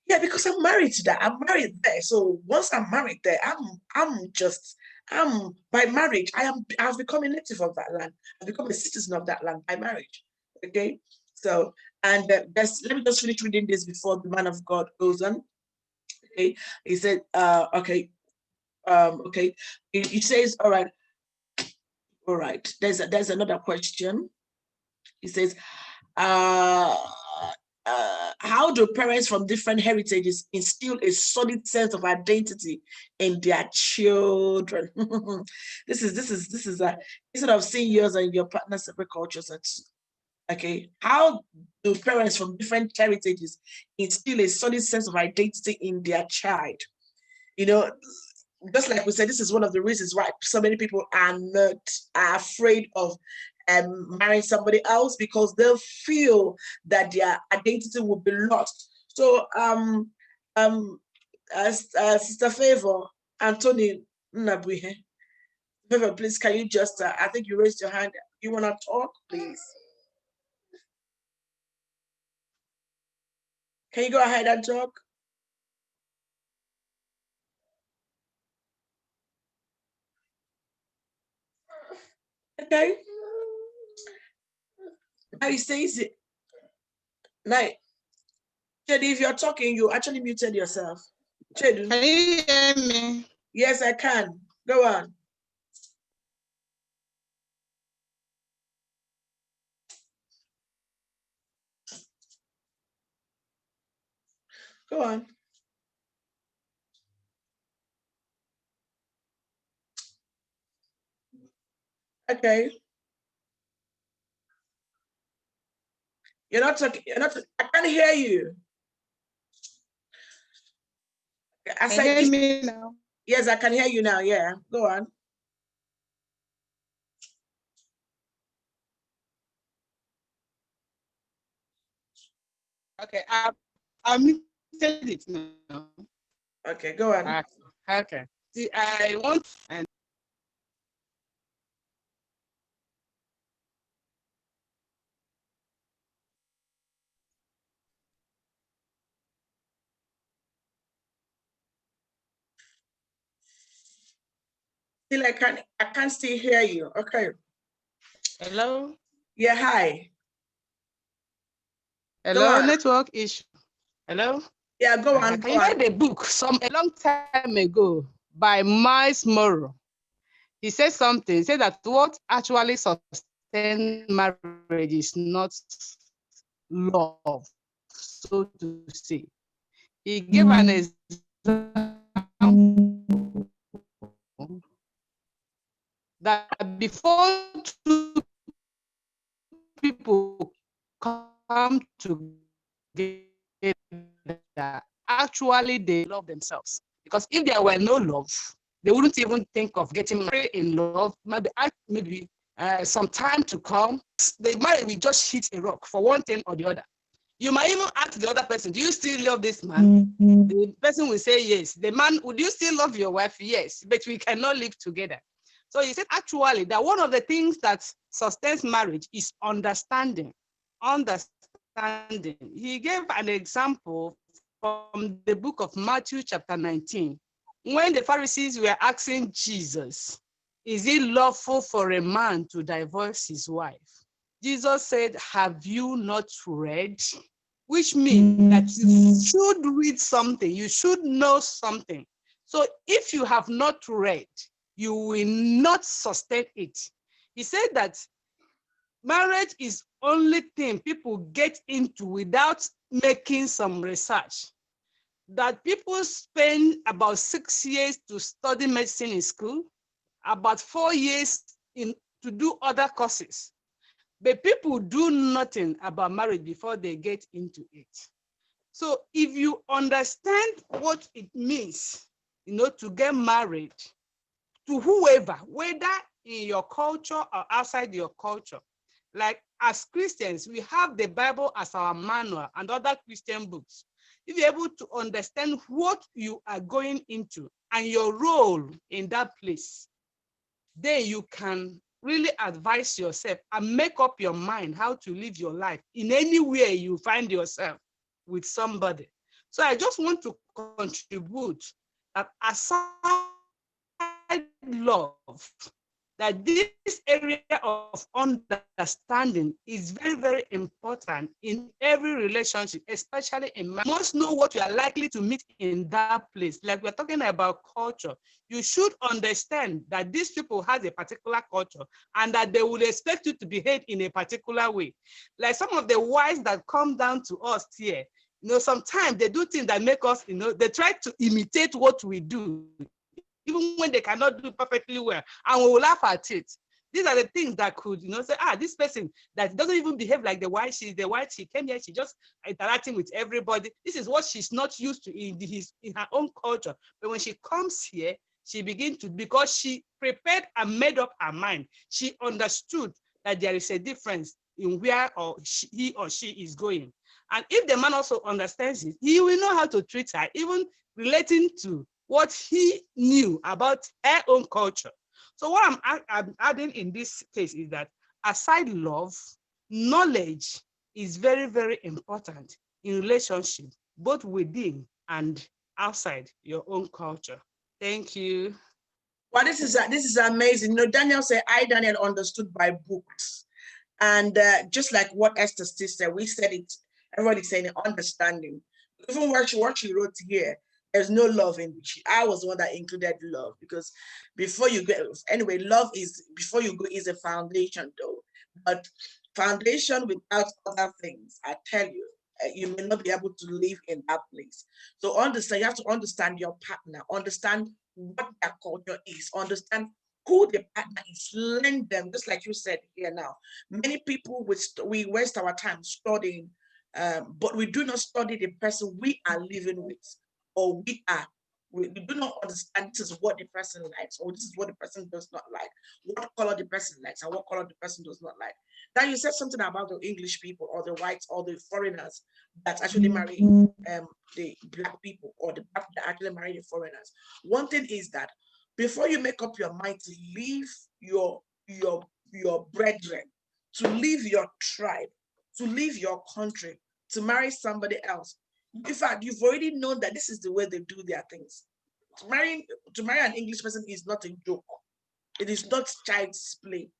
yeah, because I'm married to that. I'm married there. So once I'm married there, I'm by marriage, I've become a native of that land. I've become a citizen of that land by marriage. Okay. So, and let me just finish reading this before the man of God goes on. Okay. He said, okay. Okay. He says, all right. All right. There's another question. He says, uh, how do parents from different heritages instill a solid sense of identity in their children? This is instead of seeing yours and your partner's separate cultures. Okay, how do parents from different heritages instill a solid sense of identity in their child? You know, just like we said, this is one of the reasons why so many people are afraid of marrying somebody else, because they'll feel that their identity will be lost. So, Sister Favor, Anthony Nabuhe, Favor, please, can you just, I think you raised your hand. You want to talk, please? Can you go ahead and talk? Okay. Now he says it. Now, Chedi, if you're talking, you actually muted yourself. Chedi. Can you hear me? Yes, I can. Go on. Go on. Okay. You're not talking. I can't hear you. I said, hear me now? Yes, I can hear you now. Yeah, go on. Okay, I muted it now. Okay, go on. Okay. See, I want and Still, I can't still hear you. Okay. hello. Yeah, hi. Hello, network issue. Hello. Yeah, go on. I read a book a long time ago by Miles Morrow. He said something. He said that what actually sustains marriage is not love, so to say. He gave an example that before two people come together, actually they love themselves. Because if there were no love, they wouldn't even think of getting married in love. Maybe some time to come, the marriage will just hit a rock for one thing or the other. You might even ask the other person, do you still love this man? The person will say yes. The man, would you still love your wife? Yes, but we cannot live together. So he said actually that one of the things that sustains marriage is understanding. Understanding. He gave an example from the book of Matthew chapter 19. When the Pharisees were asking Jesus, is it lawful for a man to divorce his wife? Jesus said, have you not read? Which means that you should read something, you should know something. So if you have not read, you will not sustain it. He said that marriage is only thing people get into without making some research. That people spend about 6 years to study medicine in school, about 4 years to do other courses. But people do nothing about marriage before they get into it. So if you understand what it means, to get married to whoever, whether in your culture or outside your culture, Like as Christians, we have the Bible as our manual and other Christian books. If you're able to understand what you are going into and your role in that place, then you can really advise yourself and make up your mind how to live your life in any way you find yourself with somebody. So I just want to contribute that aside love, that this area of understanding is very, very important in every relationship, especially in marriage. You must know what you are likely to meet in that place. Like we're talking about culture, you should understand that these people have a particular culture and that they will expect you to behave in a particular way. Like some of the wives that come down to us here, sometimes they do things that make us, they try to imitate what we do, even when they cannot do perfectly well, and we will laugh at it. These are the things that could, say, this person that doesn't even behave like the white, she's the white, she came here, she just interacting with everybody. This is what she's not used to in her own culture. But when she comes here, she begins to, because she prepared and made up her mind. She understood that there is a difference in where he or she is going. And if the man also understands it, he will know how to treat her, even relating to what he knew about her own culture. So what I'm adding in this case is that aside love, knowledge is very, very important in relationship, both within and outside your own culture. Thank you. Well, this is amazing. Daniel said, Daniel understood by books. And just like what Esther still said, we said it, everybody's saying understanding. Even what she wrote here, there's no love in it. I was the one that included love, because before you get, anyway, love is, before you go, is a foundation though. But foundation without other things, I tell you, you may not be able to live in that place. So understand, you have to understand your partner, understand what their culture is, understand who the partner is, learn them, just like you said here now. Many people, we waste our time studying, but we do not study the person we are living with, or we do not understand this is what the person likes, or this is what the person does not like, what color the person likes, and what color the person does not like. Now you said something about the English people, or the whites, or the foreigners that actually marry the black people, or the black that actually marry the foreigners. One thing is that before you make up your mind to leave your brethren, to leave your tribe, to leave your country, to marry somebody else, in fact, you've already known that this is the way they do their things. To marry an English person is not a joke. It is not child's play.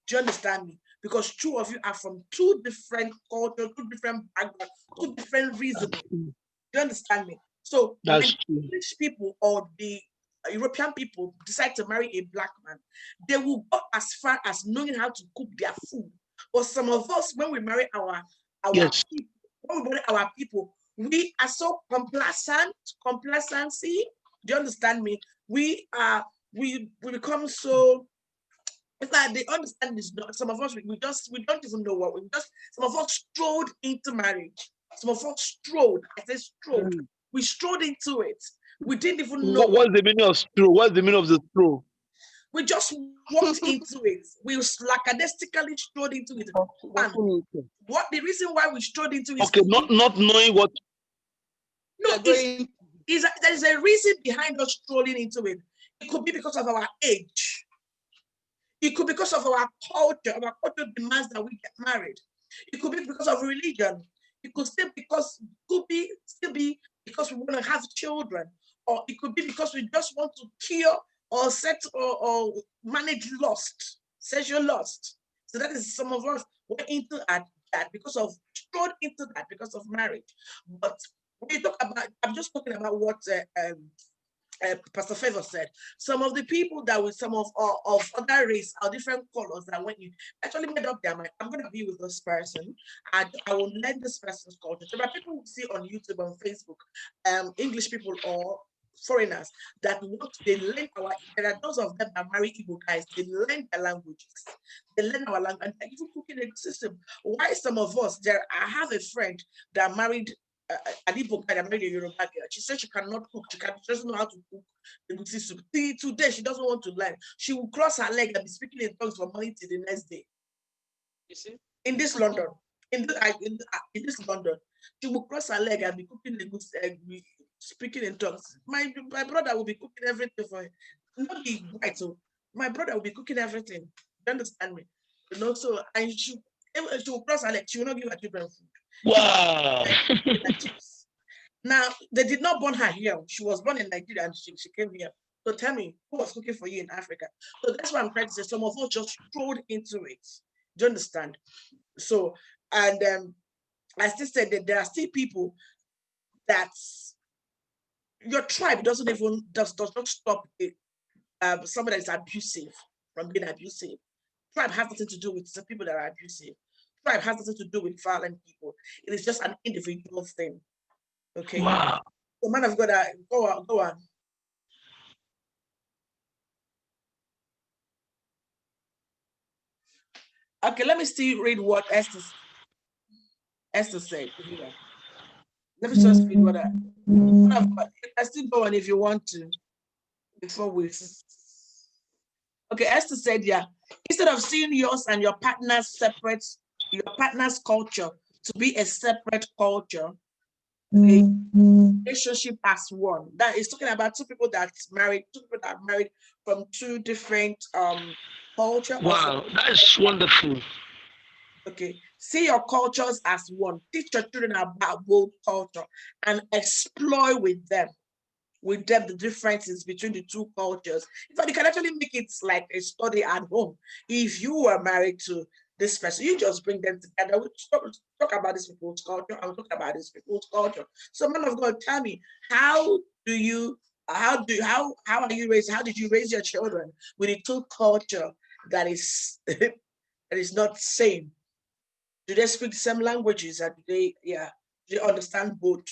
Do you understand me? Because two of you are from two different cultures, two different backgrounds, two different reasons. Do you understand me? So when English people or the European people decide to marry a black man, they will go as far as knowing how to cook their food. But some of us, when we marry our people, when we marry our people, we are so complacency. Do you understand me? We become so. It's like they understand this. Some of us we don't even know what some of us strolled into marriage. Some of us strolled. I say strolled. We strolled into it. We didn't even know. What's the meaning of stroll? What's the meaning of the stroll? We just walked into it. We lackadaisically strolled into it. What the reason why we strolled into it? Okay, not knowing what. No, there is a reason behind us strolling into it. It could be because of our age. It could be because of our culture. Our culture demands that we get married. It could be because of religion. It could still be because we want to have children, or it could be because we just want to cure or set or manage lust, sexual lust. So that is, some of us went into that because of strode into that because of marriage. But when you talk about, I'm just talking about what Pastor Favor said. Some of the people that with some of other race or different colors that when you actually made up their mind, I'm going to be with this person, and I will learn this person's culture. So that people will see on YouTube, on Facebook, English people or foreigners that they learn there are those of them that marry Igbo guys, they learn their languages, they learn our language, and they're even cooking a system. Why some of us, I have a friend that married an Igbo guy that married a Yoruba girl. She said she cannot cook, she doesn't know how to cook egusi soup. Today she doesn't want to learn. She will cross her leg and be speaking in tongues from morning till the next day. You see? In this London, in this London, she will cross her leg and be cooking the good, speaking in tongues. My brother will be cooking everything for him. Not the white, so my brother will be cooking everything. You understand me? You know, so and she will cross her leg. She will not give her children food. Wow. Now they did not born her here. She was born in Nigeria and she came here. So tell me, who was cooking for you in Africa? So that's why I'm trying to say some of us just thrown into it. Do you understand? So, and I still said that there are still people that your tribe does not stop somebody that is abusive from being abusive. Tribe has nothing to do with the people that are abusive. Tribe has nothing to do with violent people. It is just an individual thing. Okay. Wow. So man of God, go on. Okay, let me still read what Esther said here. Let me just read what I still go on if you want to before we. Okay, Esther said, yeah, instead of seeing yours and your partner's culture to be a separate culture, a relationship as one. That is talking about two people that are married from two different cultures. Wow, that is wonderful. Okay, see your cultures as one. Teach your children about both culture and explore with them the differences between the two cultures. In fact, you can actually make it like a study at home. If you were married to this person, you just bring them together. We talk about this people's culture. I'll talk about this people's culture. So, man of God, tell me, how are you raised? How did you raise your children with a two culture that is that is not the same? Do they speak the same languages? And do they understand both?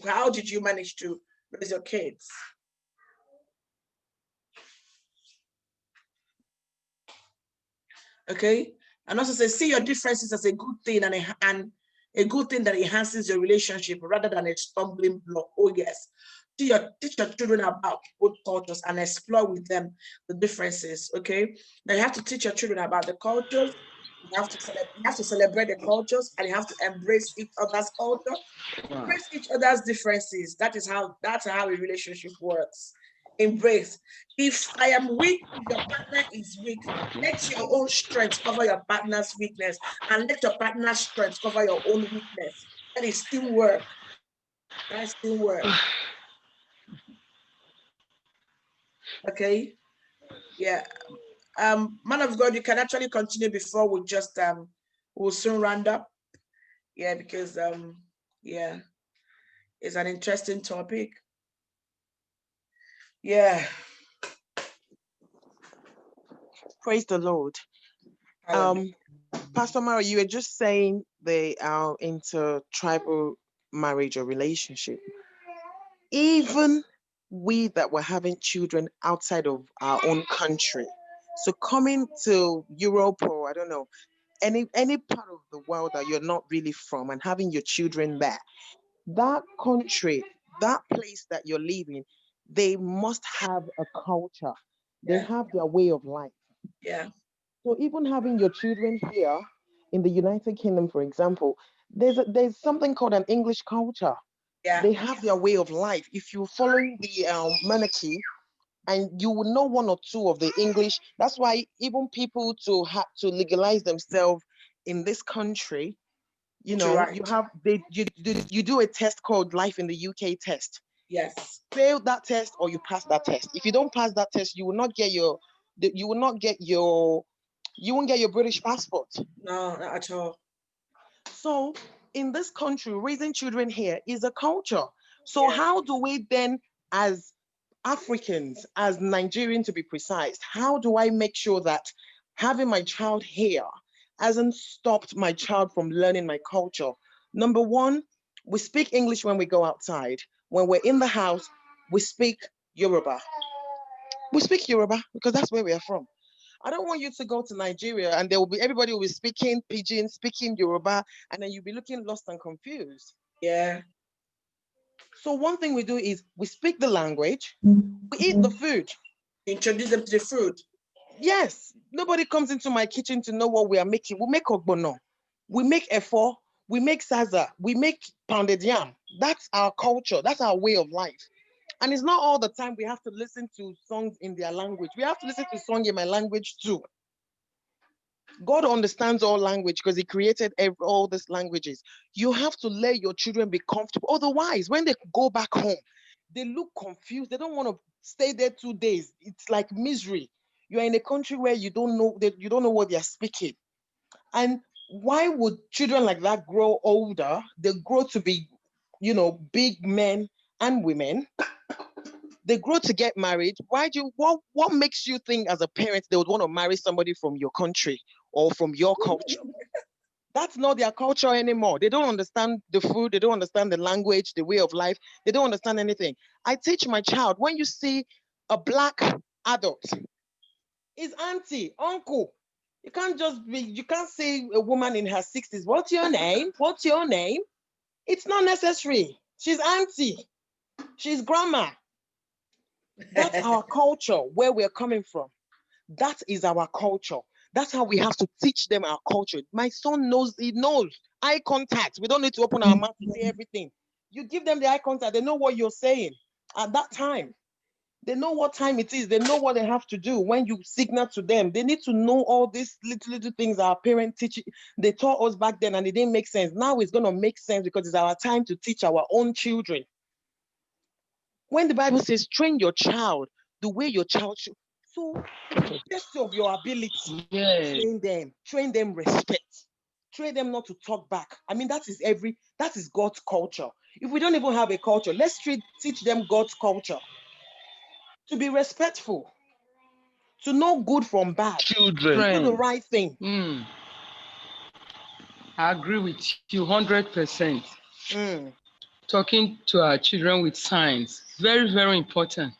How did you manage to raise your kids? Okay, and also say, see your differences as a good thing and a good thing that enhances your relationship rather than a stumbling block. Oh yes, teach your children about both cultures and explore with them the differences. Okay, now you have to teach your children about the cultures. You have to celebrate the cultures, and you have to embrace each other's culture, embrace each other's differences. That's how a relationship works. Embrace. If I am weak, if your partner is weak, let your own strength cover your partner's weakness, and let your partner's strength cover your own weakness. That is still work. That is still work. Okay. Yeah. Man of God, you can actually continue before we just we'll soon round up. Yeah, because yeah, it's an interesting topic. Yeah. Praise the Lord. Pastor Mara, you were just saying the intertribal marriage or relationship. Even we that were having children outside of our own country, so coming to Europe or I don't know, any part of the world that you're not really from and having your children there, that country, that place that you're living, they must have a culture. They have their way of life. Yeah. So even having your children here in the United Kingdom, for example, there's something called an English culture. Yeah. They have their way of life. If you're following the monarchy, and you will know one or two of the English. That's why even people to have to legalize themselves in this country, you know, right. you do a test called Life in the UK test. Yes. Fail that test or you pass that test. If you don't pass that test, you will not get your you won't get your British passport. No, not at all. So in this country, raising children here is a culture. So how do we then, as Africans, as Nigerians to be precise, how do I make sure that having my child here hasn't stopped my child from learning my culture? Number one, we speak English when we go outside. When we're in the house, we speak Yoruba. We speak Yoruba because that's where we are from. I don't want you to go to Nigeria and everybody will be speaking Pidgin, speaking Yoruba, and then you'll be looking lost and confused. Yeah. So one thing we do is we speak the language, we eat the food. Introduce them to the food. Yes, nobody comes into my kitchen to know what we are making. We make ogbono, we make efo, we make saza, we make pounded yam. That's our culture. That's our way of life. And it's not all the time we have to listen to songs in their language. We have to listen to song in my language too. God understands all language because he created all these languages. You have to let your children be comfortable. Otherwise, when they go back home, they look confused. They don't want to stay there 2 days. It's like misery. You're in a country where you don't know what they're speaking. And why would children like that grow older? They grow to be, big men and women. They grow to get married. What makes you think as a parent they would want to marry somebody from your country or from your culture? That's not their culture anymore. They don't understand the food. They don't understand the language, the way of life. They don't understand anything. I teach my child, when you see a Black adult, it's auntie, uncle. You can't say a woman in her 60s, what's your name? What's your name? It's not necessary. She's auntie. She's grandma. That's our culture, where we're coming from. That is our culture. That's how we have to teach them our culture. My son knows, he knows eye contact. We don't need to open our mouth to say everything. You give them the eye contact, they know what you're saying at that time. They know what time it is. They know what they have to do when you signal to them. They need to know all these little things our parents teach. They taught us back then and it didn't make sense. Now it's going to make sense because it's our time to teach our own children. When the Bible says, train your child the way your child should. So, to the best of your ability, train them respect. Train them not to talk back. I mean, that is God's culture. If we don't even have a culture, let's teach them God's culture. To be respectful, to know good from bad, Children. to do the right thing. I agree with you 100%. Mm. Talking to our children with signs, very, very important.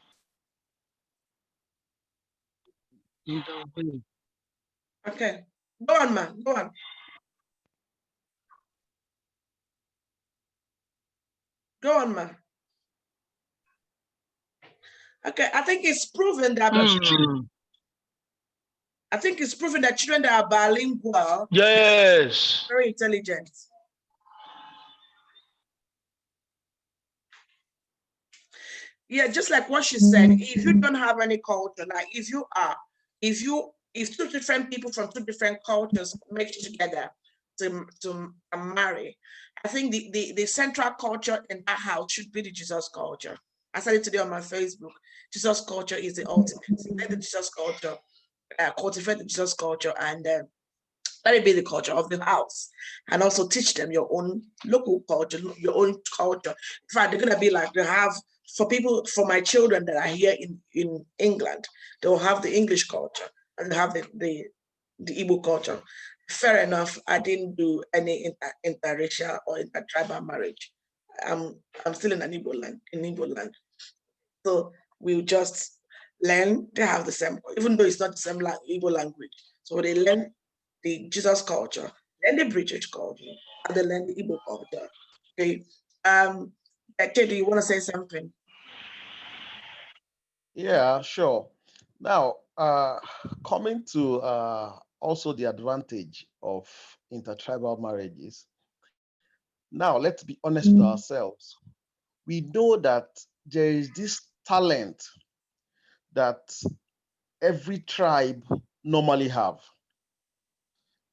Okay. Go on, man. Go on. Go on, man. Okay, I think it's proven that children that are bilingual, Yes. very intelligent. Yeah, just like what she said, if you don't have any culture, like if two different people from two different cultures mix together to marry, I think the central culture in that house should be the Jesus culture. I said it today on my Facebook. Jesus culture is the ultimate. Let the Jesus culture cultivate the Jesus culture, and let it be the culture of the house, and also teach them your own local culture, your own culture. In fact, they're gonna be like they have for my children that are here in England, they will have the English culture and they have the Igbo culture. Fair enough. I didn't do any interracial or intertribal marriage. I'm still in an Igbo land. So we'll just learn. They have the same, even though it's not the same Igbo language. So they learn the Jesus culture, learn the British culture, and they learn the Igbo culture. Okay. Do you want to say something? Yeah, sure. Now, coming to also the advantage of intertribal marriages. Now, let's be honest with ourselves. We know that there is this talent that every tribe normally have.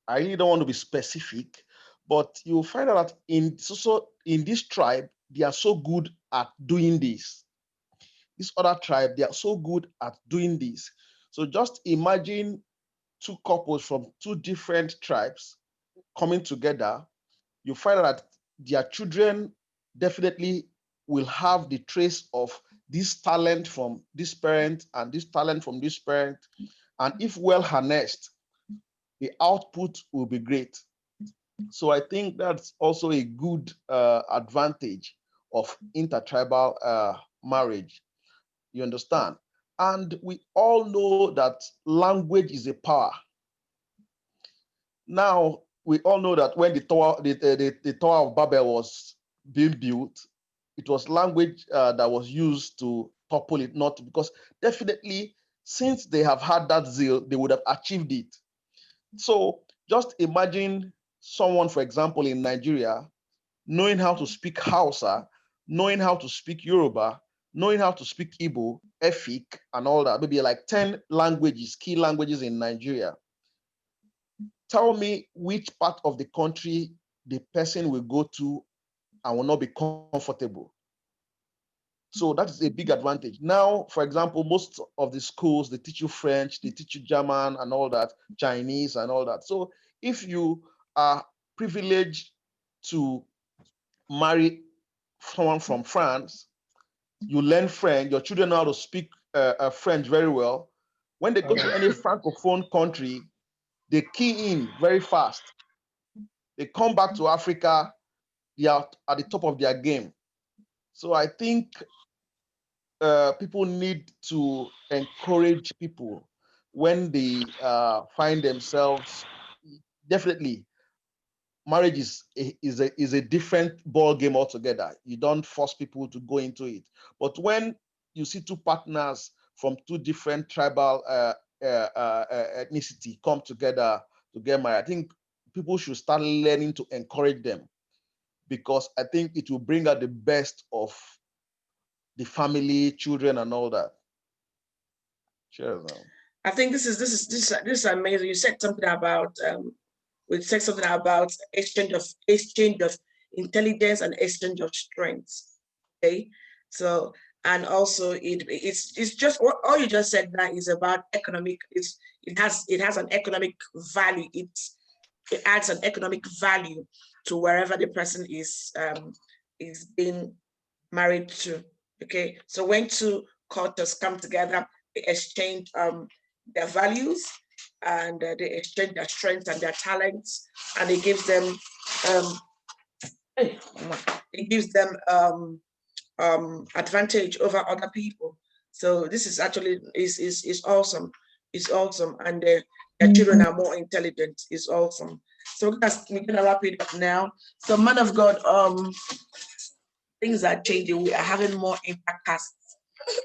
I really don't want to be specific, but you'll find out that in this tribe, they are so good at doing this. This other tribe, they are so good at doing this. So just imagine two couples from two different tribes coming together. You find out that their children definitely will have the trace of this talent from this parent and this talent from this parent. And if well harnessed, the output will be great. So I think that's also a good advantage of intertribal marriage. You understand? And we all know that language is a power. Now, we all know that when the Tower of Babel was being built, it was language that was used to topple it, not because definitely since they have had that zeal, they would have achieved it. So just imagine someone, for example, in Nigeria, knowing how to speak Hausa, knowing how to speak Yoruba, knowing how to speak Igbo, Efik, and all that, maybe like 10 languages, key languages in Nigeria. Tell me which part of the country the person will go to and will not be comfortable. So that is a big advantage. Now, for example, most of the schools, they teach you French, they teach you German and all that, Chinese and all that. So if you are privileged to marry someone from France, you learn French, your children know how to speak French very well. When they go to any Francophone country, they key in very fast. They come back to Africa, they are at the top of their game. So I think people need to encourage people when they find themselves. Definitely, marriage is a different ball game altogether. You don't force people to go into it. But when you see two partners from two different tribal ethnicity come together to get married, I think people should start learning to encourage them, because I think it will bring out the best of the family, children, and all that. Cheers. I think this is amazing. You said something about exchange of intelligence and exchange of strengths. Okay, so and also it's just all you just said now is about economic. It has an economic value. It adds an economic value to wherever the person is being married to. Okay, so when two cultures come together, they exchange their values, and they exchange their strengths and their talents, and it gives them advantage over other people. So this is actually is awesome. It's awesome, and their children are more intelligent. It's awesome. So we're gonna wrap it up now. So, man of God, things are changing. We are having more intercaste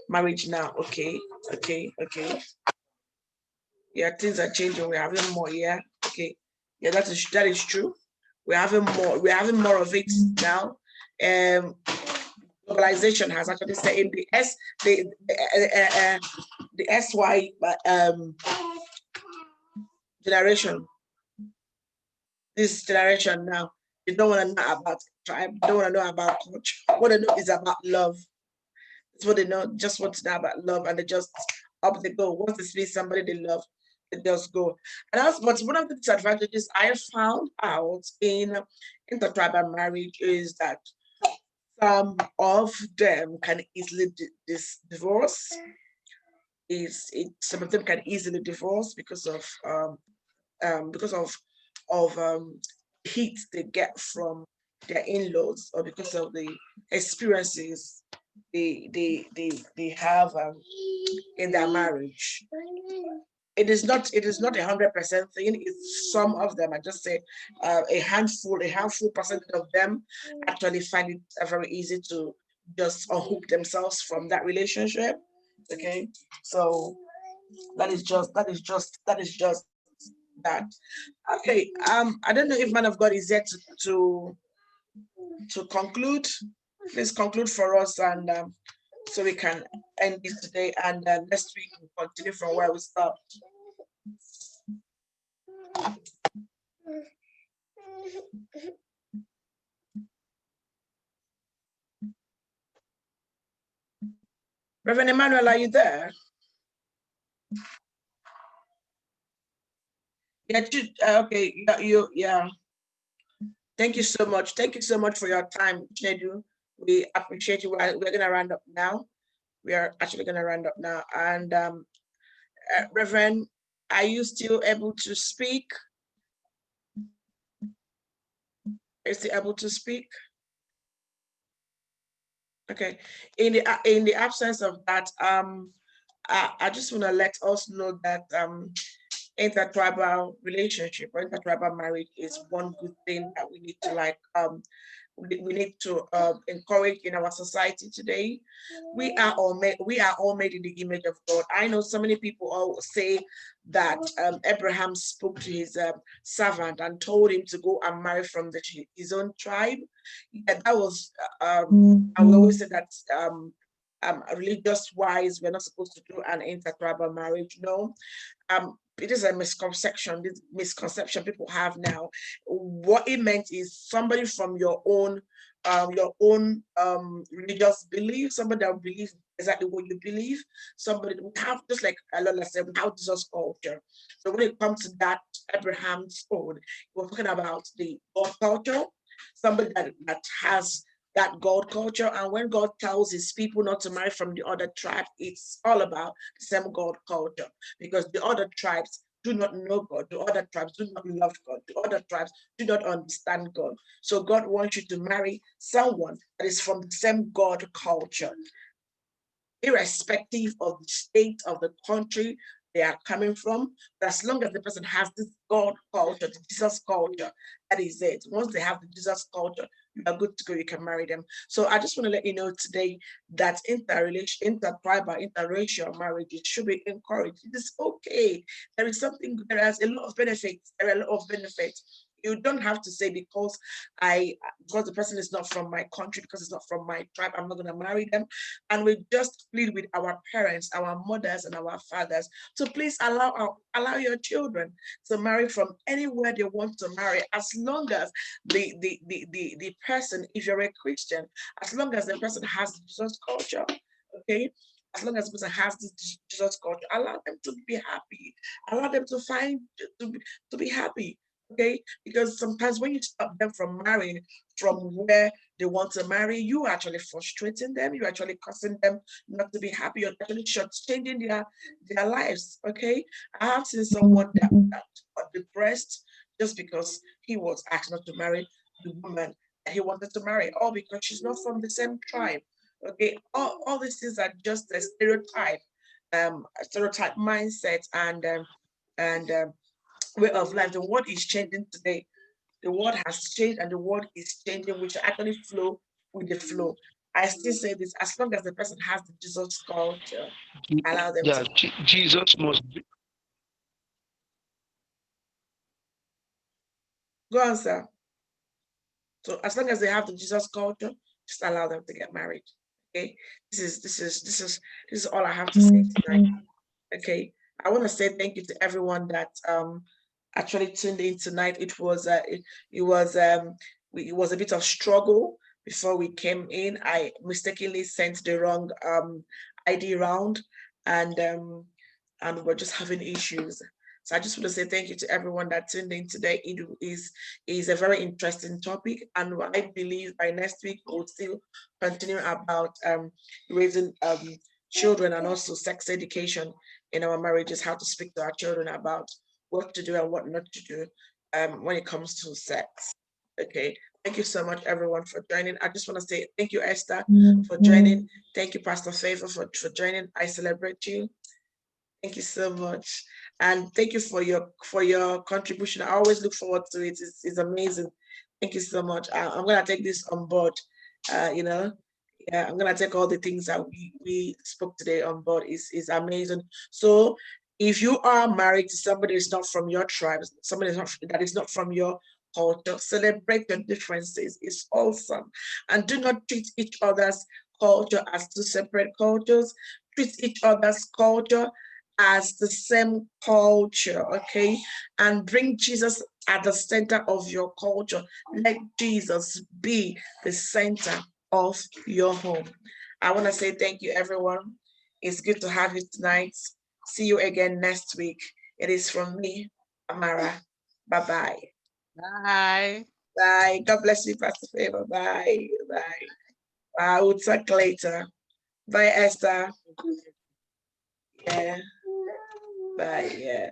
marriage now. Okay. Yeah, things are changing. We're having more. Yeah. Okay. Yeah, that is true. We're having more. We're having more of it now. Globalization has actually set in the SY generation. This generation now, they don't want to know about tribe. They don't want to know about culture. What they know is about love. That's what they know. Just want to know about love, and they just up they go. Once they see somebody they love, they just go. And that's but one of the disadvantages I found out in intertribal marriage is that some of them can easily divorce. Some of them can easily divorce because of heat they get from their in-laws, or because of the experiences they have in their marriage. It is not 100% thing. It's some of them. I just say a handful percentage of them actually find it very easy to just unhook themselves from that relationship. Okay, so that is just that. Okay, I don't know if man of God is yet to conclude. Please conclude for us, and so we can end this today, and next week we'll continue from where we stopped. Reverend Emmanuel, are you there? Yeah, okay, yeah. Thank you so much. Thank you so much for your time, Chinedu. We appreciate you. We're gonna round up now. We are actually gonna round up now. And Reverend, are you still able to speak? Are you still able to speak? Okay. In the absence of that, I just want to let us know that intertribal relationship or intertribal marriage is one good thing that we need to we need to encourage in our society today. We are all made in the image of God. I know so many people all say that Abraham spoke to his servant and told him to go and marry from his own tribe. Yeah, that was I will always say that religious wise, we're not supposed to do an intertribal marriage. No, it is a misconception. This misconception people have now. What it meant is somebody from your own religious belief, somebody that believes exactly what you believe, somebody we have, just like Lola said, we have Jesus culture. So when it comes to that Abraham's own, we're talking about the God culture, somebody that has that God culture. And when God tells his people not to marry from the other tribe, it's all about the same God culture, because the other tribes do not know God. The other tribes do not love God. The other tribes do not understand God. So God wants you to marry someone that is from the same God culture, irrespective of the state of the country they are coming from. But as long as the person has this God culture, the Jesus culture, that is it. Once they have the Jesus culture, you are good to go. You can marry them. So I just want to let you know today that intertribal, interracial marriages should be encouraged. It is okay. There is a lot of benefits. There are a lot of benefits. You don't have to say because the person is not from my country, because it's not from my tribe, I'm not going to marry them. And we just plead with our parents, our mothers, and our fathers to please allow your children to marry from anywhere they want to marry, as long as the person, if you're a Christian, as long as the person has the Jesus culture, okay? As long as the person has this Jesus culture, allow them to be happy. Allow them to be happy. Okay, because sometimes when you stop them from marrying from where they want to marry, you are actually frustrating them, you're actually causing them not to be happy, you're actually shortchanging their lives. Okay, I have seen someone that got depressed just because he was asked not to marry the woman that he wanted to marry, all because she's not from the same tribe. Okay, all these things are just a stereotype mindset and way of life. The world is changing today. The world has changed and the world is changing. We should actually flow with the flow. I still say this, as long as the person has the Jesus culture, allow them Yeah, to. Jesus must be. Go on, sir. So as long as they have the Jesus culture, just allow them to get married. Okay. This is all I have to say tonight. Okay. I want to say thank you to everyone that actually tuned in tonight. It was a bit of struggle before we came in. I mistakenly sent the wrong ID round, and we're just having issues. So I just want to say thank you to everyone that tuned in today. It is a very interesting topic, and I believe by next week we'll still continue about raising children and also sex education in our marriages, how to speak to our children about what to do and what not to do when it comes to sex. Okay, thank you so much, everyone, for joining. I just want to say thank you, Esther, for joining. Thank you, Pastor Favor, for joining. I celebrate you. Thank you so much, and thank you for your contribution. I always look forward to it. It's amazing. Thank you so much. I'm gonna take this on board. Yeah, I'm gonna take all the things that we spoke today on board. Is amazing. So if you are married to somebody who's not from your tribe, somebody that is not from your culture, celebrate your differences. It's awesome. And do not treat each other's culture as two separate cultures. Treat each other's culture as the same culture, okay? And bring Jesus at the center of your culture. Let Jesus be the center of your home. I want to say thank you, everyone. It's good to have you tonight. See you again next week. It is from me, Amara. Bye-bye. Bye. Bye. God bless you, Pastor Favor. Bye. Bye. I will talk later. Bye, Esther. Yeah. Bye. Yeah.